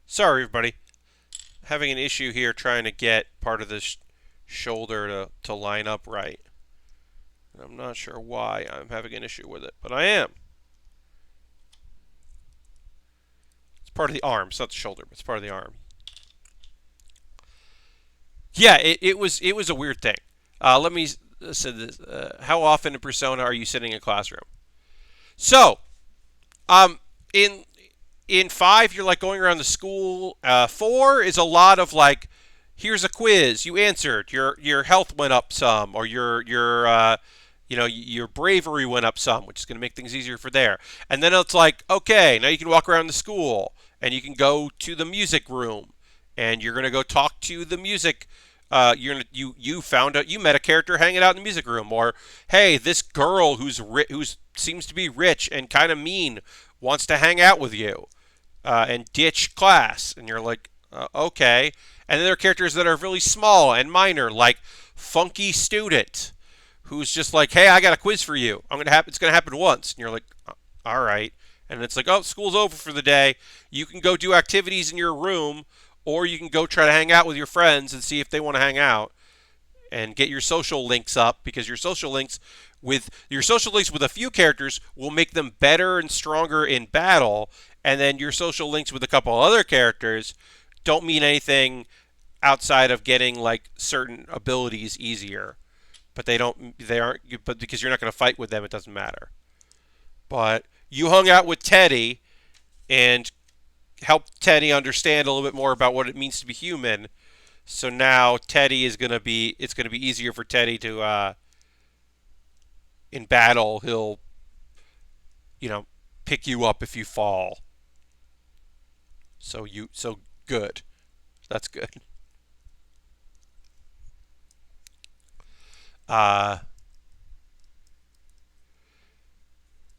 Sorry, everybody. Having an issue here trying to get part of this shoulder to line up right. And I'm not sure why I'm having an issue with it, but I am. It's part of the arm. It's not the shoulder, but it's part of the arm. Yeah, it was a weird thing. Let me say this. How often in Persona are you sitting in a classroom? So, um, in in 5 you're like going around the school. 4 is a lot of like here's a quiz, you answered, your health went up some, or your bravery went up some, which is going to make things easier for there. And then it's like, okay, now you can walk around the school and you can go to the music room and you're going to go talk to the music. You found out you met a character hanging out in the music room, or hey, this girl who's seems to be rich and kind of mean wants to hang out with you and ditch class, and you're like, okay. And then there are characters that are really small and minor, like Funky Student, who's just like, "Hey, I got a quiz for you. It's gonna happen once," and you're like, "All right." And it's like, "Oh, school's over for the day. You can go do activities in your room, or you can go try to hang out with your friends and see if they want to hang out and get your social links up because your social links with a few characters will make them better and stronger in battle, and then your social links with a couple other characters don't mean anything outside of getting like certain abilities easier, but they aren't but because you're not going to fight with them it doesn't matter. But you hung out with Teddy and helped Teddy understand a little bit more about what it means to be human. So now Teddy is going to be it's going to be easier for Teddy to in battle he'll you know pick you up if you fall. So good. That's good. Uh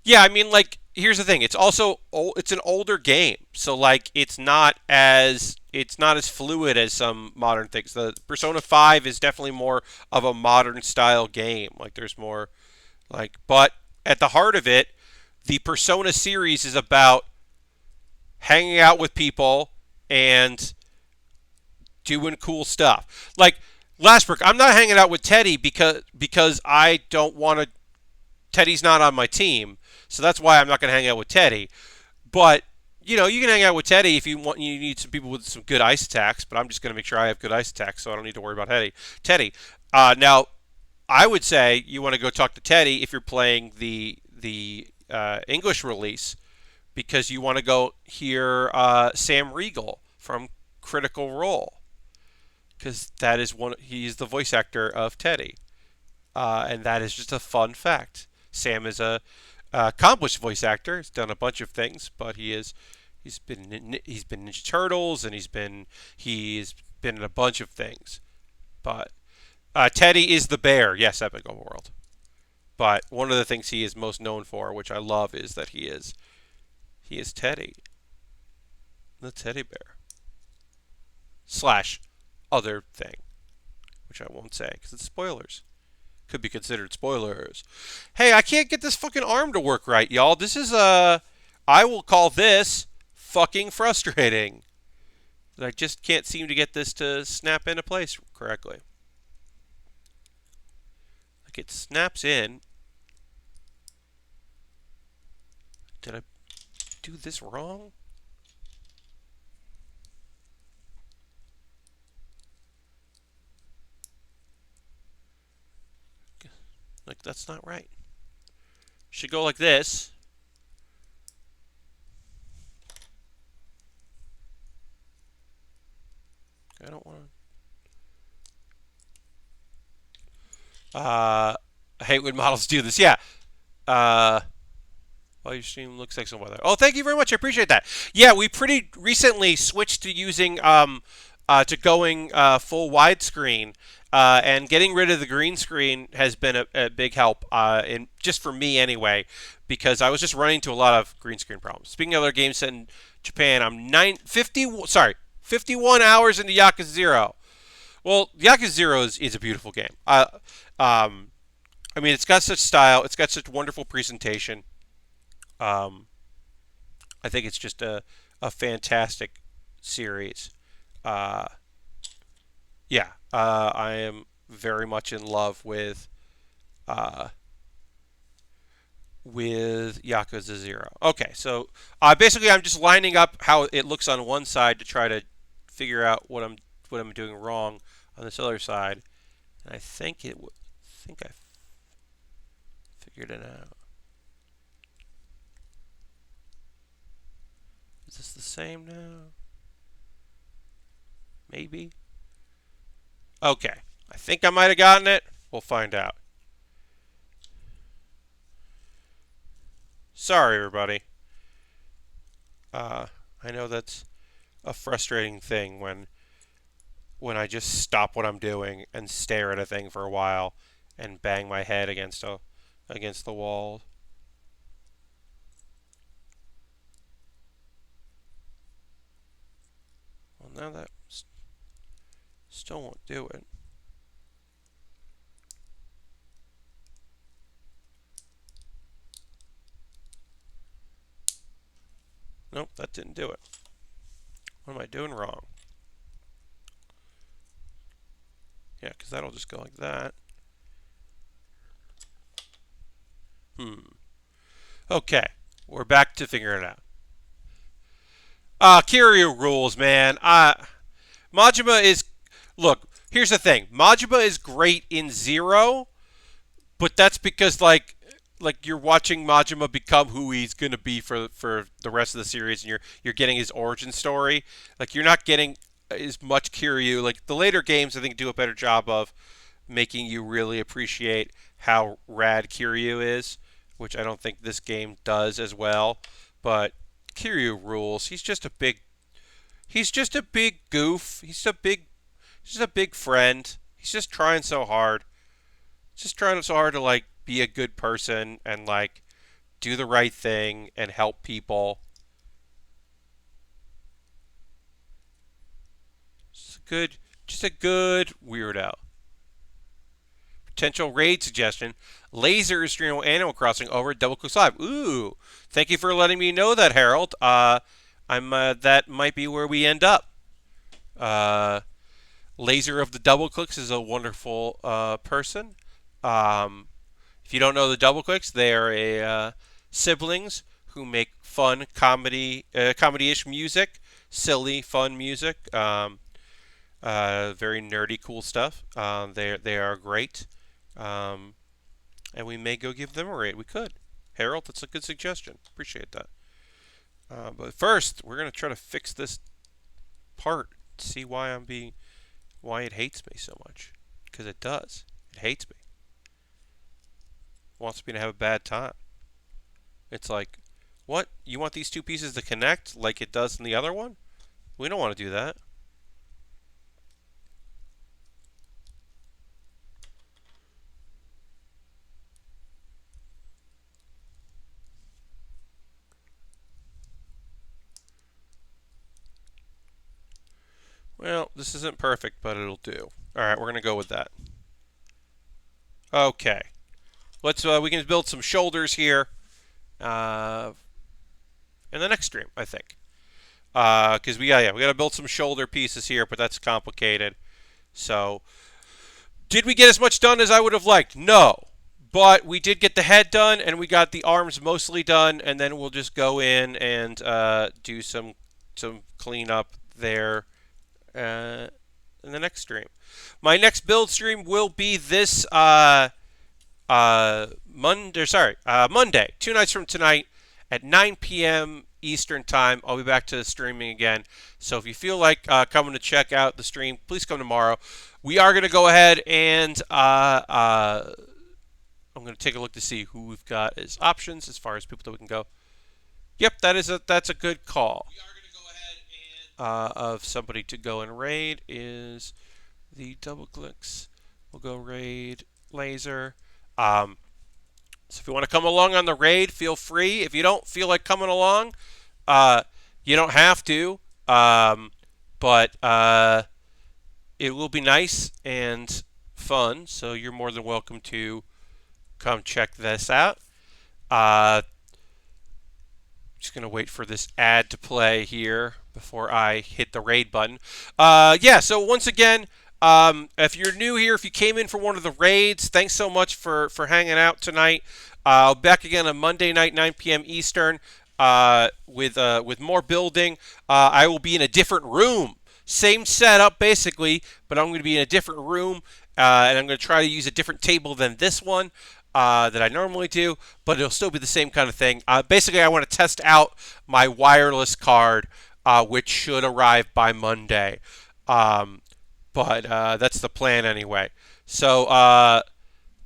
Yeah, I mean, like, here's the thing. It's an older game, so like, it's not as fluid as some modern things. The Persona 5 is definitely more of a modern style game. Like, there's more but at the heart of it, the Persona series is about hanging out with people and doing cool stuff. Like Lastbrook, I'm not hanging out with Teddy because I don't want to. Teddy's not on my team, so that's why I'm not going to hang out with Teddy. But you can hang out with Teddy if you want. You need some people with some good ice attacks, but I'm just going to make sure I have good ice attacks, so I don't need to worry about Teddy. Now, I would say you want to go talk to Teddy if you're playing the English release because you want to go hear Sam Riegel from Critical Role because that is one. He's the voice actor of Teddy, and that is just a fun fact. Sam is a accomplished voice actor. He's done a bunch of things, but he's been Ninja Turtles and he's been in a bunch of things. But Teddy is the bear. Yes, Epic Overworld. But one of the things he is most known for, which I love, is that he is Teddy, the teddy bear slash other thing, which I won't say because it's spoilers. Could be considered spoilers. Hey, I can't get this fucking arm to work right, y'all. This is I will call this fucking frustrating. I just can't seem to get this to snap into place correctly. Like it snaps in. Did I do this wrong? Like that's not right. Should go like this. I don't want to. I hate when models do this. Yeah. Uh, well, your stream looks like some weather. Oh, thank you very much. I appreciate that. Yeah, we pretty recently switched to using to going full widescreen. And getting rid of the green screen has been a big help, in just for me anyway, because I was just running into a lot of green screen problems. Speaking of other games set in Japan, I'm 51 hours into Yakuza Zero. Well, Yakuza Zero is a beautiful game. I mean, it's got such style, it's got such wonderful presentation. Um, I think it's just a fantastic series. Uh, yeah, I am very much in love uh, with Yakuza Zero. Okay, so basically I'm just lining up how it looks on one side to try to figure out what I'm doing wrong on this other side, and I think I figured it out. Is this the same now? Maybe. Okay, I think I might have gotten it. We'll find out. Sorry, everybody. Uh, I know that's a frustrating thing when I just stop what I'm doing and stare at a thing for a while and bang my head against the wall. Well, now that still won't do it. Nope, that didn't do it. What am I doing wrong? Yeah, because that'll just go like that. Okay, we're back to figuring it out. Kiryu rules, man. Majima is. Look, here's the thing. Majima is great in Zero, but that's because like you're watching Majima become who he's gonna be for the rest of the series, and you're getting his origin story. Like you're not getting as much Kiryu. Like the later games, I think do a better job of making you really appreciate how rad Kiryu is, which I don't think this game does as well. But Kiryu rules. He's just a big goof. He's just a big friend. He's just trying so hard. Just trying so hard to like be a good person and like do the right thing and help people. Just a good weirdo. Potential raid suggestion: Laser is streaming Animal Crossing over at Double Click Live. Ooh, thank you for letting me know that, Harold. I'm that might be where we end up. Uh, Laser of the Double Clicks is a wonderful person. Um, if you don't know the Double Clicks, they are siblings who make fun comedy-ish music, silly, fun music. Very nerdy, cool stuff. They are great, um, and we may go give them a rate. We could, Harold. That's a good suggestion. Appreciate that. But first, we're gonna try to fix this part. See why it hates me so much. Because it does. It hates me. It wants me to have a bad time. It's like, what? You want these two pieces to connect like it does in the other one? We don't want to do that. Well, this isn't perfect, but it'll do. All right, we're gonna go with that. Okay, let's. We can build some shoulders here uh, in the next stream, I think. Because we gotta build some shoulder pieces here, but that's complicated. So, did we get as much done as I would have liked? No, but we did get the head done, and we got the arms mostly done, and then we'll just go in and do some cleanup there in the next stream. My next build stream will be this Monday, 2 nights from tonight at 9 p.m. Eastern Time. I'll be back to streaming again. So if you feel like coming to check out the stream, please come tomorrow. We are going to go ahead and I'm going to take a look to see who we've got as options as far as people that we can go. Yep, that's a good call. We are going to go ahead and of somebody to go and raid is the double clicks. We'll go raid laser. So if you want to come along on the raid, feel free. If you don't feel like coming along, you don't have to. But it will be nice and fun. So you're more than welcome to come check this out. Just going to wait for this ad to play here before I hit the raid button. So once again, if you're new here, if you came in for one of the raids, thanks so much for hanging out tonight. Back again on Monday night, 9 p.m. Eastern, with more building. I will be in a different room. Same setup, basically, but I'm going to be in a different room, and I'm going to try to use a different table than this one that I normally do, but it'll still be the same kind of thing. Basically, I want to test out my wireless card, which should arrive by Monday. But that's the plan anyway. So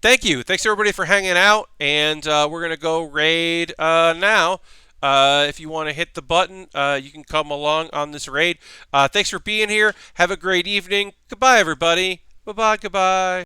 thank you. Thanks everybody for hanging out, and we're going to go raid now. If you want to hit the button, you can come along on this raid. Thanks for being here. Have a great evening. Goodbye, everybody. Bye-bye. Goodbye.